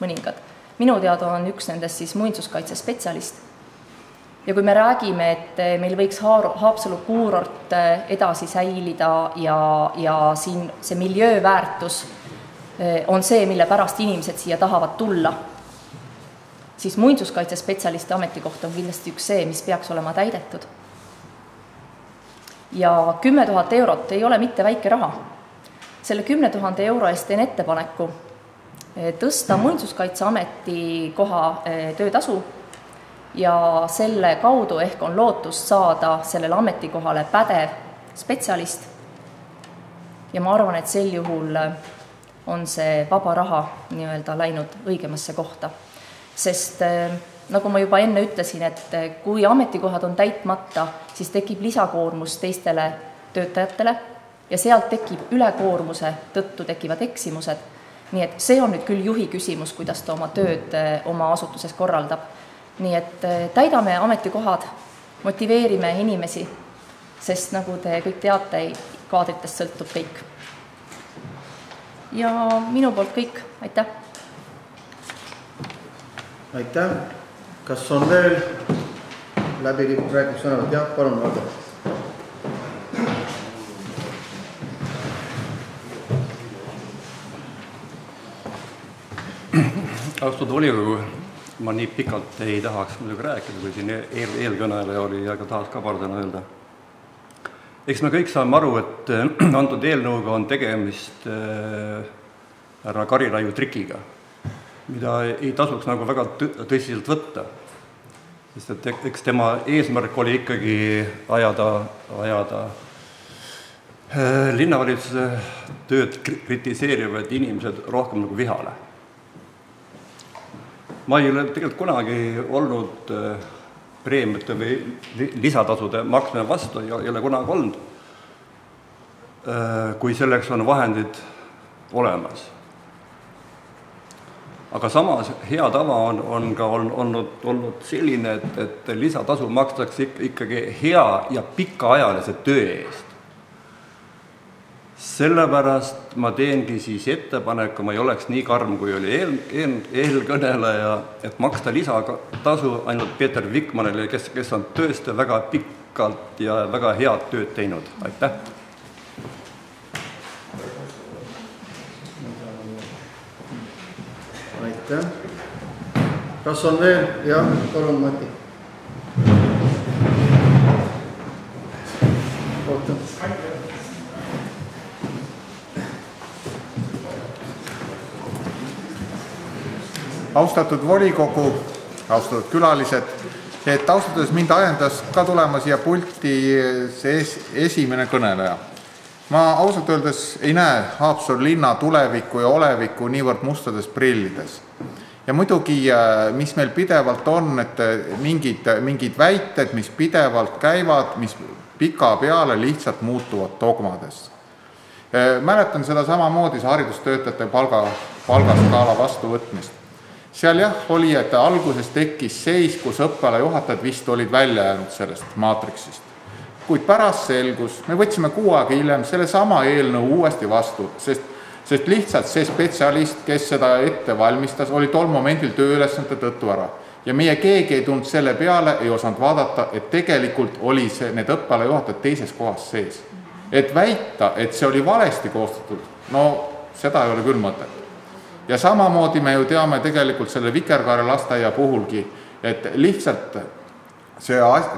mõningad. Minu teada on üks nendest siis muinsuskaitsespetsialist. Ja kui me räägime, et meil võiks Haapsalu kuurort edasi säilida ja siin see miljööväärtus on see, mille pärast inimesed siia tahavad tulla, siis muinsuskaitsespetsialisti ametikoht on kindlasti üks see, mis peaks olema täidetud. Ja 10 000 eurot ei ole mitte väike raha. Selle 10 000 euro eest teen ettepaneku tõsta muinsuskaitseameti koha töötasu ja selle kaudu ehk on lootust saada sellele ametikohale pädev spetsialist. Ja ma arvan, et sel juhul on see vaba raha nii-öelda läinud õigemasse kohta. Sest nagu ma juba enne ütlesin, et kui ametikohad on täitmata, siis tekib lisakoormus teistele töötajatele ja sealt tekib ülekoormuse tõttu tekivad eksimused. Nii et see on nüüd küll juhi küsimus, kuidas ta oma tööd oma asutuses korraldab. Nii et täidame ametikohad, motiveerime inimesi, sest nagu te kõik teate, kaadritest sõltub kõik. Ja minu poolt kõik, aitäh! Aitäh! Kas on veel läbirääkimise sõnavõtt? Jah, palun, Valdo. Austatud volikogu, ma nii pikalt ei tahaks muidugi rääkida, kui siin eelkõneleja oli ja ka tahaks ka paar sõna öelda. Eks me kõik saame aru, et antud eelnõuga on tegemist härra Karilaiu trikiga, mida ei tasuks nagu väga tõsiselt võtta. Sest et eks tema eesmärk oli ikkagi ajada linnavalitsuse tööd kritiseerivad inimesed rohkem nagu vihale. Ma ei ole tegelikult kunagi olnud preemiate või lisatasude maksmine vastu, ei ole kunagi olnud, kui selleks on vahendid olemas. Aga samas hea tava on ka olnud selline, et lisatasu makstakse ikkagi hea ja pikaajalise töö eest. Sellepärast ma teengi siis ettepaneku, ma ei oleks nii karm, kui oli eelkõneleja, et maksta lisatasu ainult Peeter Vikmanile, kes on tõesti väga pikalt ja väga head tööd teinud. Aitäh! Aitäh! Kas on veel? Jah, palun, Mati. Oota. Austatud volikogu, austatud külalised, et austades mind ajendas ka tulema siia pulti see esimene kõneleja. Ma ausalt öeldes ei näe Haapsalu linna tulevikku ja olevikku niivõrd mustades prillides. Ja muidugi, mis meil pidevalt on, et mingid väited, mis pidevalt käivad, mis pika peale lihtsalt muutuvad dogmadest. Mäletan seda samamoodi haridustöötajate palgaskaala vastuvõtmist. Seal jah oli, et alguses tekkis seis, kus õppealajuhatajad vist olid välja jäänud sellest maatriksist. Kuid pärast selgus, me võtsime 6 aega hiljem selle sama eelnõu uuesti vastu, sest lihtsalt see spetsialist, kes seda ette valmistas, oli tol momendil tööülesannete tõttu ära. Ja meie keegi ei tulnud selle peale, ei osanud vaadata, et tegelikult oli need õppealajuhatajad teises kohas sees. Et väita, et see oli valesti koostatud, no seda ei ole küll mõtet. Ja samamoodi me ju teame tegelikult selle Vikerkaare lasteaia puhulgi, et lihtsalt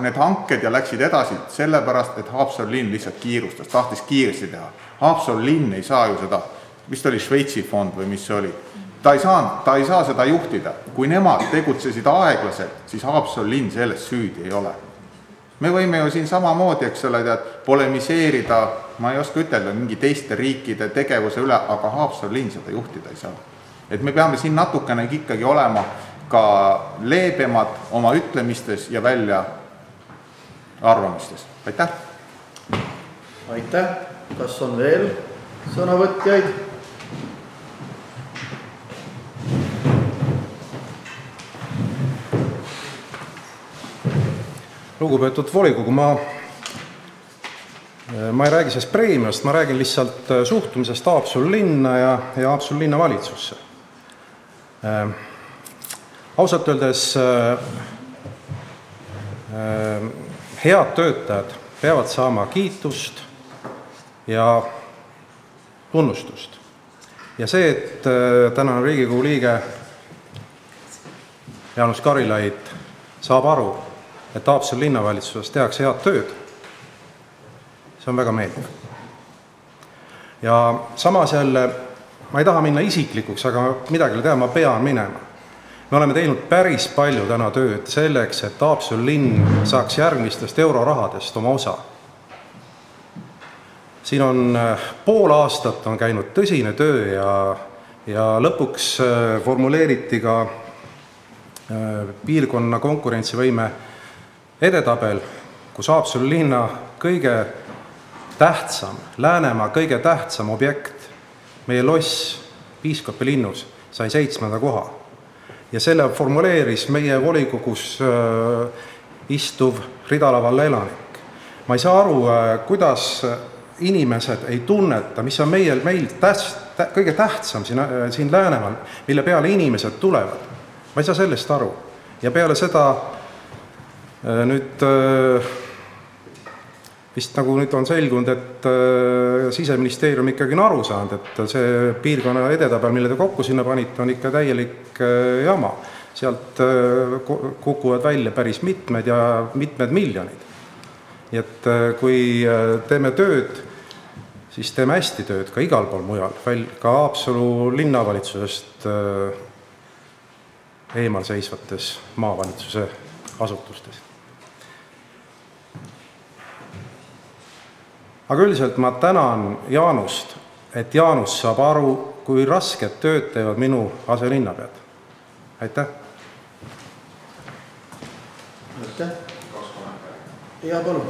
need hanked ja läksid edasi sellepärast, et Haapsalu linn lihtsalt kiirustas, tahtis kiiresti teha. Haapsalu linn ei saa ju seda, vist oli Šveitsi fond või mis see oli. Ta ei saa seda juhtida. Kui nemad tegutsesid aeglaselt, siis Haapsalu linn sellest süüdi ei ole. Me võime ju siin samamoodi, eks ole, polemiseerida, ma ei oska ütelda, mingi teiste riikide tegevuse üle, aga Haapsalu linn seda juhtida ei saa. Et me peame siin natukene ikkagi olema ka leebemad oma ütlemistes ja välja arvamistes. Aitäh! Aitäh! Kas on veel sõnavõtjaid? Lugupeetud volikogu, ma ei räägi sellest preemiast, ma räägin lihtsalt suhtumisest Haapsalu linna ja Haapsalu linna valitsusse. Ausalt öeldes head töötajad peavad saama kiitust ja tunnustust. Ja see, et tänane Riigikogu liige Jaanus Karilaid saab aru, et Haapsalu linnavalitsuses tehakse head tööd. See on väga meeldiv. Ja samas jälle, ma ei taha minna isiklikuks, aga midagi teha, ma pean minema. Me oleme teinud päris palju täna tööd selleks, et Haapsalu linn saaks järgmistest eurorahadest oma osa. Siin on pool aastat on käinud tõsine töö ja lõpuks formuleeriti ka piirkonna konkurentsivõime edetabel, kus Haapsalu linna kõige tähtsam, Läänemaa kõige tähtsam objekt, meie loss Piiskopi linnus sai 7. koha. Ja selle formuleeris meie volikogus istuv Ridala valla elanik. Ma ei saa aru, kuidas inimesed ei tunneta, mis on meil kõige tähtsam siin Läänemaal, mille peale inimesed tulevad. Ma ei saa sellest aru. Ja peale seda nüüd vist nagu nüüd on selgunud, et Siseministeerium ikkagi on aru saanud, et see piirkonna edetabel, mille te kokku sinna panite, on ikka täielik jama. Sealt kukuvad välja päris mitmed miljonid. Nii et kui teeme tööd, siis teeme hästi tööd ka igal pool mujal, ka Haapsalu linnavalitsusest eemal seisvates maavalitsuse asutustes. Aga üldiselt ma tänan Jaanust, et Jaanus saab aru, kui rasket tööd teevad minu aselinnapead. Aitäh! Aitäh! Ja palun!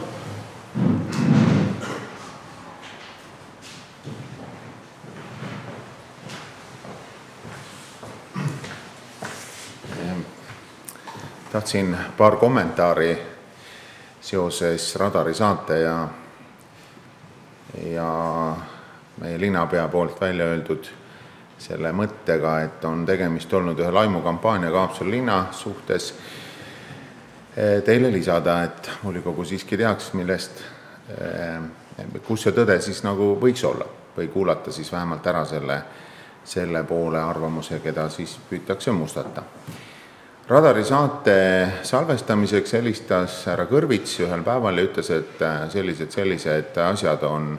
Tahtsin paar kommentaari seoses Radari saate ja meie linnapea poolt välja öeldud selle mõttega, et on tegemist olnud ühe laimukampaaniaga Haapsalu linna suhtes. Teile lisada, et volikogu siiski teaks, kus see tõde siis nagu võiks olla või kuulata siis vähemalt ära selle poole arvamuse, keda siis püütakse mustata. Radari saate salvestamiseks helistas härra Kõrvits ühel päeval ja ütles, et sellised asjad on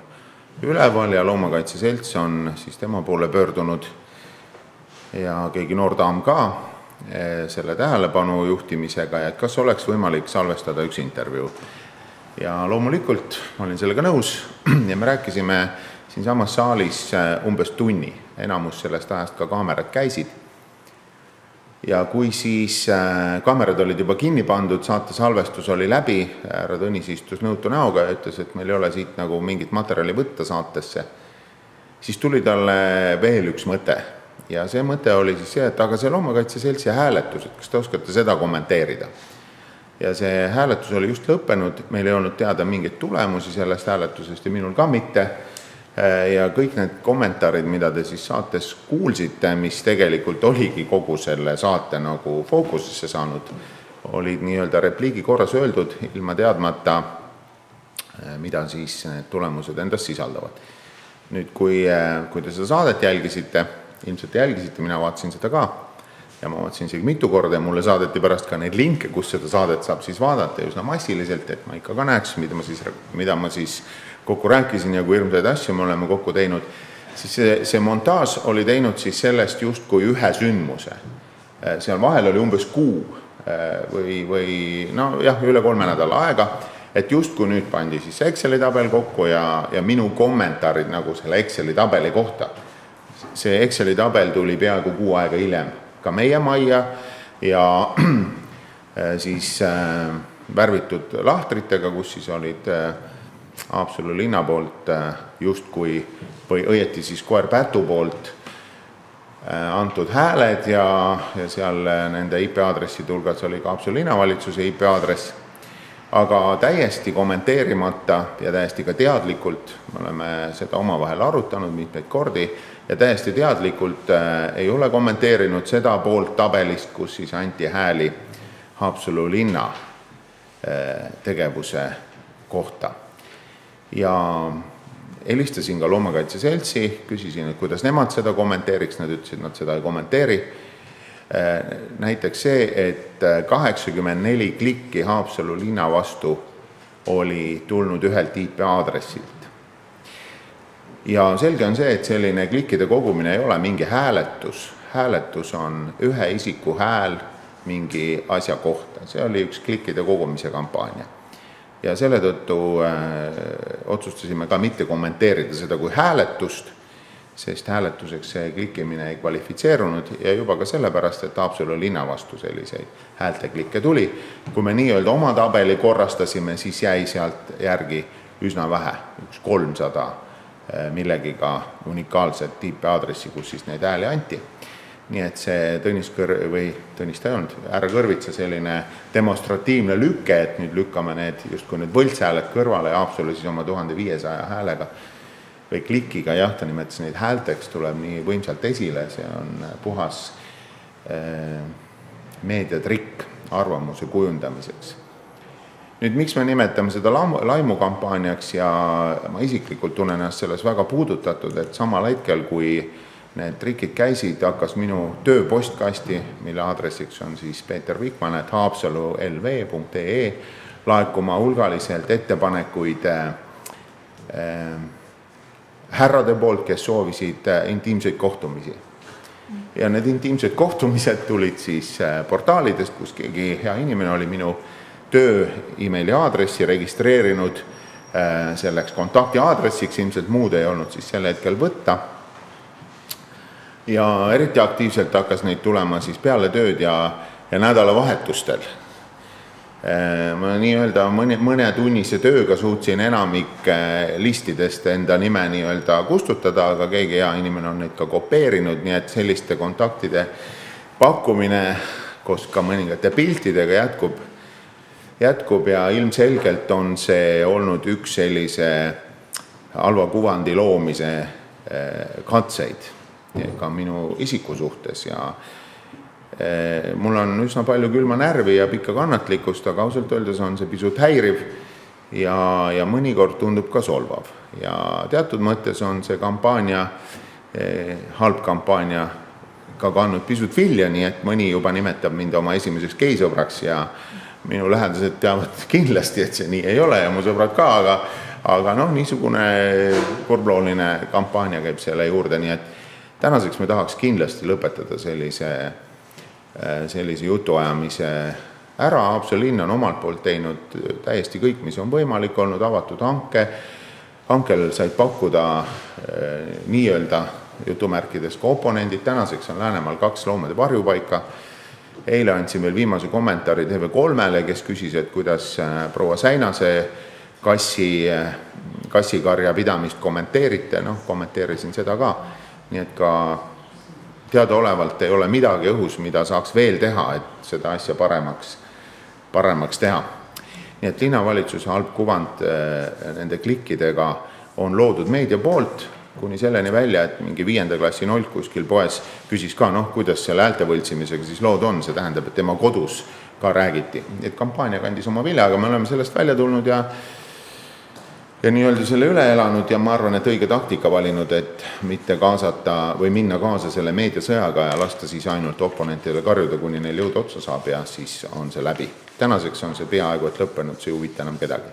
üleval ja Loomakaitse Selts on siis tema poole pöördunud ja keegi noor daam ka selle tähelepanu juhtimisega ja et kas oleks võimalik salvestada üks intervjuu. Ja loomulikult ma olin sellega nõus ja me rääkisime siin samas saalis umbes tunni, enamus sellest ajast ka kaamerad käisid. Ja kui siis kaamerad olid juba kinni pandud, saate salvestus oli läbi, härra Tõnis istus nõutu näoga ja ütles, et meil ei ole siit nagu mingit materjali võtta saatesse, siis tuli talle veel üks mõte. Ja see mõte oli siis see, et aga see Loomakaitse Seltsi hääletus, et kas te oskate seda kommenteerida. Ja see hääletus oli just lõppenud, meil ei olnud teada mingeid tulemusi sellest hääletusest ja minul ka mitte. Ja kõik need kommentaarid, mida te siis saates kuulsite, mis tegelikult oligi kogu selle saate nagu fookusesse saanud, olid nii-öelda repliigi korras öeldud ilma teadmata, mida siis need tulemused endast sisaldavad. Nüüd, kui te seda saadet jälgisite, ilmselt jälgisite, mina vaatasin seda ka ja ma vaatasin isegi mitu korda ja mulle saadeti pärast ka neid linke, kus seda saadet saab siis vaadata üsna massiliselt, et ma ikka ka näeks, mida ma siis kokku rääkisin ja kui hirmsaid asju me oleme kokku teinud, siis see montaaž oli teinud siis sellest justkui ühe sündmuse. Seal vahel oli umbes kuu või üle 3 nädala aega, et justkui nüüd pandi siis Exceli tabel kokku ja minu kommentaarid nagu selle Exceli tabeli kohta. See Exceli tabel tuli peaaegu kuu aega hiljem ka meie majja ja siis värvitud lahtritega, kus siis olid Haapsalu linna poolt justkui või õieti siis koer Pätu poolt antud hääled ja seal nende IP-aadresside hulgas oli ka Haapsalu linnavalitsuse IP-aadress, aga täiesti kommenteerimata ja täiesti ka teadlikult, me oleme seda omavahel arutanud mitmeid kordi ja täiesti teadlikult ei ole kommenteerinud seda poolt tabelist, kus siis anti hääli Haapsalu linna tegevuse kohta. Ja helistasin ka Loomakaitse Seltsi, küsisin, et kuidas nemad seda kommenteeriks, nad ütlesid, nad seda ei kommenteeri. näiteks see, et 84 klikki Haapsalu linna vastu oli tulnud ühelt IP-aadressilt. Ja selge on see, et selline klikkide kogumine ei ole mingi hääletus. Hääletus on ühe isiku hääl mingi asja kohta. See oli üks klikkide kogumise kampaania. Ja selle tõttu otsustasime ka mitte kommenteerida seda kui hääletust, sest hääletuseks see klikkimine ei kvalifitseerunud ja juba ka sellepärast, et Haapsalu linna vastu selliseid häälteklikke tuli. Kui me nii-öelda oma tabeli korrastasime, siis jäi sealt järgi üsna vähe, 300 millegiga unikaalset IP-aadressi, kus siis neid hääli anti. Nii et see Tõnis ta ei olnud, härra Kõrvitsa selline demonstratiivne lüke, et nüüd lükkame need justkui need võltshääled kõrvale ja Haapsalu siis oma 1500 häälega või klikiga, jah, ta nimetas neid häälteks, tuleb nii võimsalt esile, see on puhas meediatrikk arvamuse kujundamiseks. Nüüd, miks me nimetame seda laimukampaaniaks ja ma isiklikult tunnen ennast selles väga puudutatud, et samal hetkel, kui need trikid käisid, hakkas minu tööpostkasti, mille aadressiks on siis peetervikman@haapsalulv.ee laekuma hulgaliselt ettepanekuid härrade poolt, kes soovisid intiimseid kohtumisi. Ja need intiimsed kohtumised tulid siis portaalidest, kus keegi hea inimene oli minu töö emaili aadressi registreerinud selleks kontakti aadressiks, ilmselt muud ei olnud siis sel hetkel võtta. Ja eriti aktiivselt hakkas neid tulema siis peale tööd ja nädalavahetustel. Ma nii-öelda mõne tunnise tööga suutsin enamik listidest enda nime nii-öelda kustutada, aga keegi hea inimene on neid ka kopeerinud, nii et selliste kontaktide pakkumine koos ka mõningate piltidega jätkub ja ilmselgelt on see olnud üks sellise halva kuvandi loomise katseid ka minu isiku suhtes ja mul on üsna palju külma närvi ja pikka kannatlikkust, aga ausalt öeldes on see pisut häiriv ja mõnikord tundub ka solvav. Ja teatud mõttes on see kampaania, halb kampaania ka kandnud pisut vilja, nii et mõni juba nimetab mind oma esimeseks geisõbraks ja minu lähedased teavad kindlasti, et see nii ei ole ja mu sõbrad ka, aga noh, niisugune kurblooline kampaania käib selle juurde, nii et tänaseks me tahaks kindlasti lõpetada sellise jutuajamise ära. Haapsalu linn on omalt poolt teinud täiesti kõik, mis on võimalik olnud, avatud hankel said pakkuda nii-öelda jutumärkides ka oponendid. Tänaseks on Läänemaal 2 loomade varjupaika. Eile andsin veel viimase kommentaari TV3-le, kes küsis, et kuidas proua Säinase kassikarja pidamist kommenteerite. Noh, kommenteerisin seda ka. Nii et ka teadaolevalt ei ole midagi õhus, mida saaks veel teha, et seda asja paremaks teha. Nii et linnavalitsuse halb kuvand nende klikkidega on loodud meedia poolt kuni selleni välja, et mingi 5. klassi nolk kuskil poes küsis ka, noh, kuidas selle häälte võltsimisega siis lood on, see tähendab, et tema kodus ka räägiti. Et kampaania kandis oma vilja, aga me oleme sellest välja tulnud ja nii-öelda selle üle elanud ja ma arvan, et õige taktika valinud, et mitte kaasata või minna kaasa selle meediasõjaga ja lasta siis ainult oponentidele karjuda, kuni neil jõud otsa saab ja siis on see läbi. Tänaseks on see peaaegu et lõppenud, see ei huvita enam kedagi.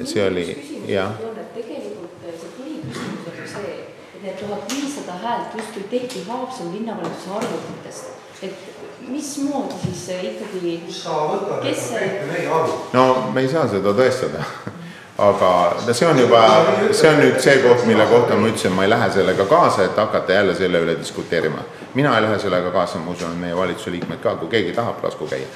See oli, jah. Tegelikult see põhiküsimus on see, et need 1500 häält justkui tehti Haapsalu linnavalitsuse arvutitest. Et mismoodi siis ikkagi... Kes see... No me ei saa seda tõestada. Aga see on nüüd see koht, mille kohta ma ütlesin, ma ei lähe sellega kaasa, et hakata jälle selle üle diskuteerima. Mina ei lähe sellega kaasa, ma usun, meie valitsuse liikmed ka, kui keegi tahab, lasku käia.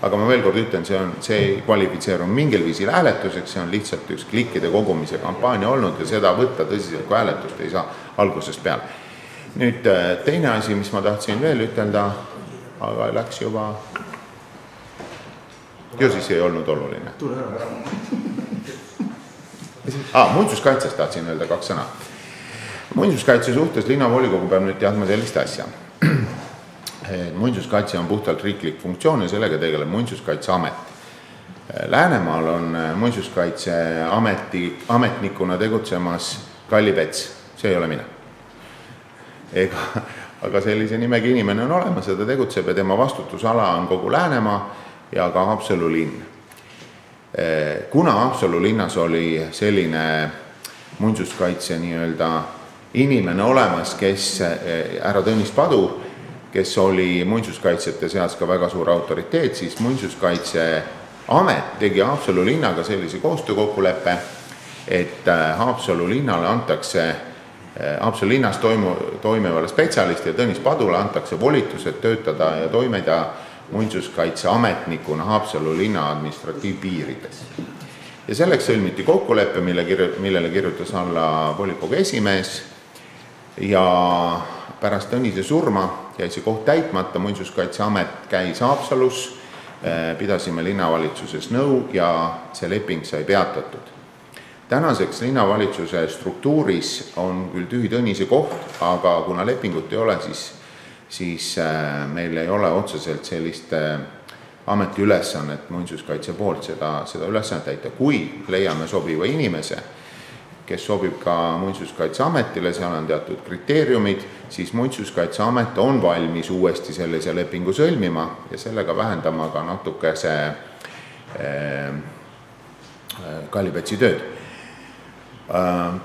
Aga ma veel kord ütlen, see ei kvalifitseeru mingil viisil hääletuseks, see on lihtsalt üks klikkide kogumise kampaania olnud ja seda võtta tõsiselt kui hääletust ei saa algusest peale. Nüüd teine asi, mis ma tahtsin veel ütelda, aga läks juba... Ju siis ei olnud oluline. Muinsuskaitsest tahtsin öelda 2 sõna. Muinsuskaitse suhtes linnavolikogu peab nüüd teadma sellist asja. Muinsuskaitse on puhtalt riiklik funktsioon ja sellega tegeleb Muinsuskaitseamet. Läänemaal on Muinsuskaitse ametnikuna tegutsemas Kalli Pets, see ei ole mina. aga sellise nimega inimene on olemas ja ta tegutseb ja tema vastutusala on kogu Läänemaa ja ka Haapsalu linn. Kuna Haapsalu linnas oli selline muinsuskaitse nii-öelda inimene olemas, kes härra Tõnis Padu, kes oli muinsuskaitsjate seas ka väga suur autoriteet, siis Muinsuskaitseamet tegi Haapsalu linnaga sellise koostöökokkuleppe, et Haapsalu linnas toimivale spetsialisti ja Tõnis Padule antakse volitused töötada ja toimida muinsuskaitseametnikuna Haapsalu linna administratiivpiirides. Ja selleks sõlmiti kokkulepe, millele kirjutas alla volikogu esimees ja pärast Tõnise surma jäi see koht täitmata, Muinsuskaitseamet käis Haapsalus, pidasime linnavalitsuses nõu ja see leping sai peatatud. Tänaseks linnavalitsuse struktuuris on küll tühi Tõnise koht, aga kuna lepingut ei ole, siis meil ei ole otseselt sellist ameti ülesannet muinsuskaitse poolt seda ülesannet täita. Kui leiame sobiva inimese, kes sobib ka Muinsuskaitseametile, seal on teatud kriteeriumid, siis Muinsuskaitseamet on valmis uuesti sellise lepingu sõlmima ja sellega vähendama ka natuke see Kallipätsi tööd.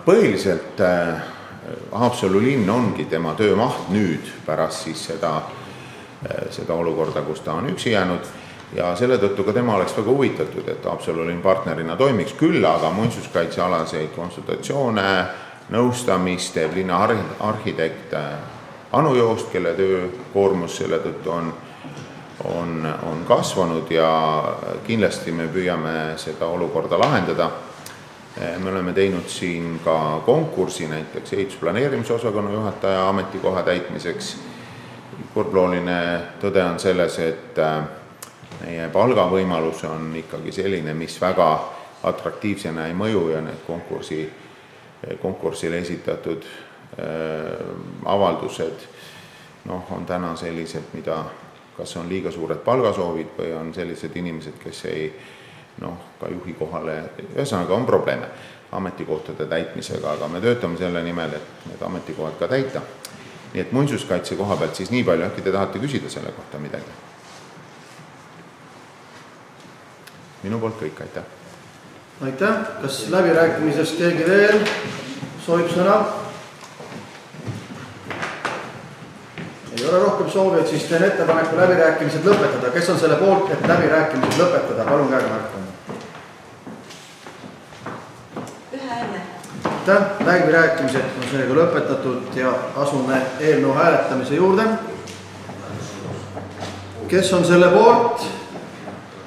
Põhiliselt Haapsalu linn ongi tema töömaht nüüd pärast siis seda olukorda, kus ta on üksi jäänud ja selle tõttu ka tema oleks väga huvitatud, et Haapsalu linn partnerina toimiks küll, aga muinsuskaitsealaseid konsultatsioone, nõustamist teeb linna arhitekt Anu Joost, kelle töökoormus selle tõttu on kasvanud ja kindlasti me püüame seda olukorda lahendada. Me oleme teinud siin ka konkursi näiteks ehitusplaneerimisosakonna juhataja ametikoha täitmiseks. Kurblooline tõde on selles, et meie palgavõimalus on ikkagi selline, mis väga atraktiivsena ei mõju ja need konkursile esitatud avaldused on täna sellised, mida kas on liiga suured palgasoovid või on sellised inimesed, kes ei ka juhi kohale, ühesõnaga on probleeme ametikohtade täitmisega, aga me töötame selle nimel, et need ametikohad ka täita. Nii et muinsuskaitse koha pealt siis nii palju, äkki te tahate küsida selle kohta midagi? Minu poolt kõik, aitäh. Aitäh. Kas läbirääkimisest keegi veel soovib sõna? Ei ole rohkem soovijaid, siis teen ettepaneku läbirääkimised lõpetada. Kes on selle poolt, et läbirääkimised lõpetada? Palun käega märkama. Aitäh. Läbirääkimised on seega lõpetatud ja asume eelnõu hääletamise juurde. Kes on selle poolt,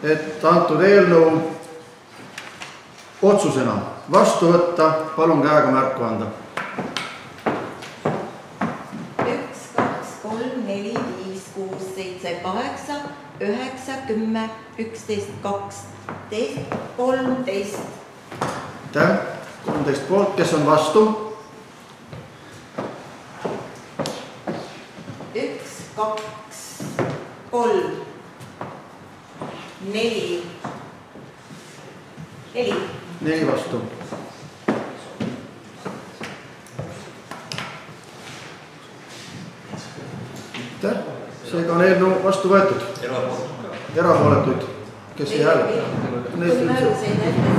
et antud eelnõu otsusena vastu võtta? Palun käega märku anda. 1, 2, 3, 4, 5, 6, 7, 8, 9, 10, 11, 12, 13. Aitäh. 13 poolt, kes on vastu? 1, 2, 3, 4. 4 vastu. Aitäh. Seega on eelnõu vastu võetud. Erapooletuid, kes ei hääletanud.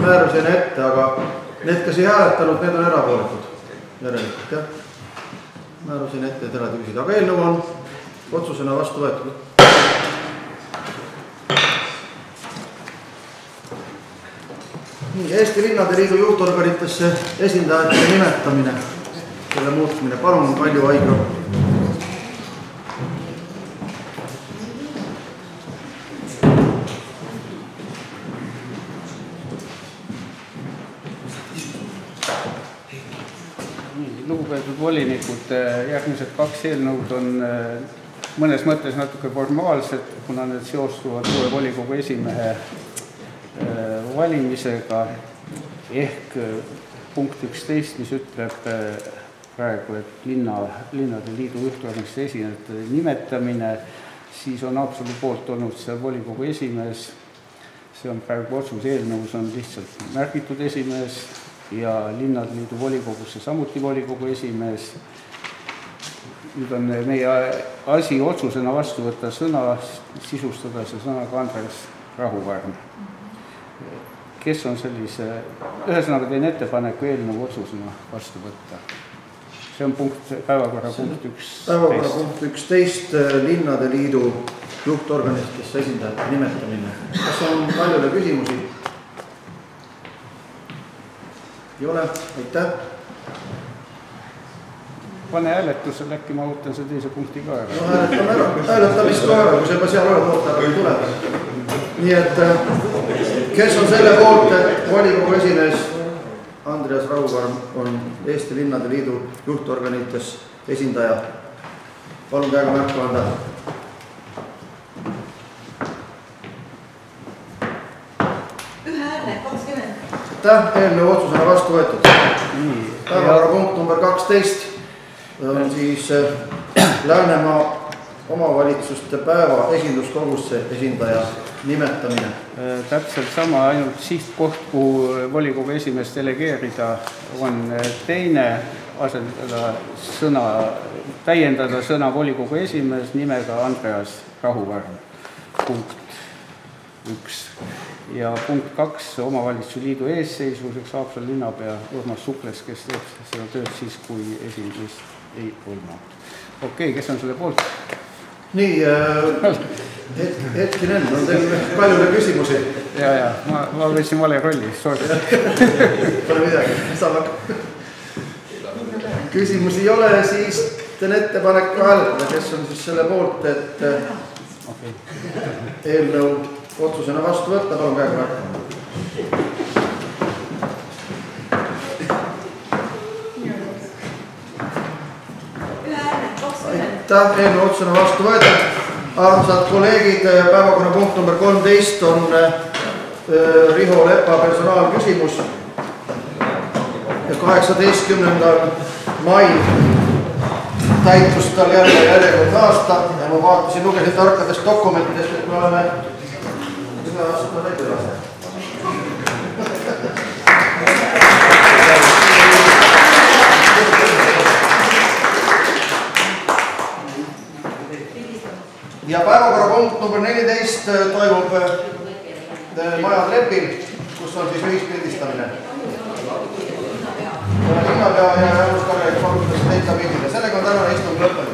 Määrus ei näe ette, aga need, kes ei hääletanud, need on erapooletud. Järelikult, jah. Määrus ei näe ette, et eraldi küsida. Aga eelnõu on otsusena vastu võetud. Eesti Linnade Liidu juhtorganitesse esindajate nimetamine, selle muutmine. Palun, Kalju Aigro. Lugupeetud volinikud, järgmised 2 eelnõud on mõnes mõttes natuke formaalsed, kuna need seostuvad uue volikogu esimehe valimisega ehk punkt 11, mis ütleb praegu, et Linnade Liidu juhtorganite esindajate nimetamine, siis on Haapsalu poolt olnud see volikogu esimees. See on praegu otsuse eelnõus on lihtsalt märgitud esimees ja Linnade Liidu volikogusse samuti volikogu esimees. nüüd on meie asi otsusena vastu võtta sõna, sisustada see sõnaga Andres Rahuväärne. Kes on sellise, ühesõnaga teen ettepaneku eelnõu otsusena vastu võtta. See on päevakorra punkt 11. Päevakorra punkt 11, Linnade Liidu juhtorganitesse esindajate nimetamine. Kas on paljule küsimusi? Ei ole, aitäh. Pane hääletusel, äkki ma ootan see teise punkti ka ära. No hääletame ära, hääletamist ka ära, kui see juba seal oled, oota, aga ei tule. Nii et kes on selle poolt, et volikogu esimees Andreas Rahuvarm on Eesti Linnade Liidu juhtorganites esindaja? Palun käega märku anda. Ühe hääle, 20. Aitäh, eelnõu otsusena vastu võetud. Päevakorrapunkt number 12 on siis Läänemaa omavalitsuste päeva esinduskogusse esindaja nimetamine. Täpselt sama, ainult sihtkoht, kuhu volikogu esimees delegeerida on teine, asendada sõna, täiendada sõna volikogu esimees nimega Andreas Rahuväärne. Punkt 1. Ja punkt 2, omavalitsuse liidu eesseisvuseks Haapsalu linnapea Urmas Sukles, kes teeb seda tööd siis, kui esimees ei olnud. Okei, kes on selle poolt? Nii, hetkinen, on teil paljule küsimusi? Ja, ma võtsin vale rolli, sorry. Pole midagi, saab hakka. Küsimusi ei ole, siis teen ettepaneku hääletada, kes on siis selle poolt, et eelnõu otsusena vastu võtta, palun käega märku. Aitäh, eelnõu otsusena vastu võetud. Armsad kolleegid, päevakorrapunkt number 13 on Riho Lepa personaalküsimus. Ja 18. mail täitus tal jälle järjekordne aasta ja ma vaatasin, lugesin tarkadest dokumentidest, et me oleme ühe aasta täiturase. Ja päevakorrapunkt number 14 toimub Majad Lepil, kus on siis ühispildistamine. Linnapea ja Jaanus Karjalik palutakse teita pildile. Sellega on tänane istung lõppenud.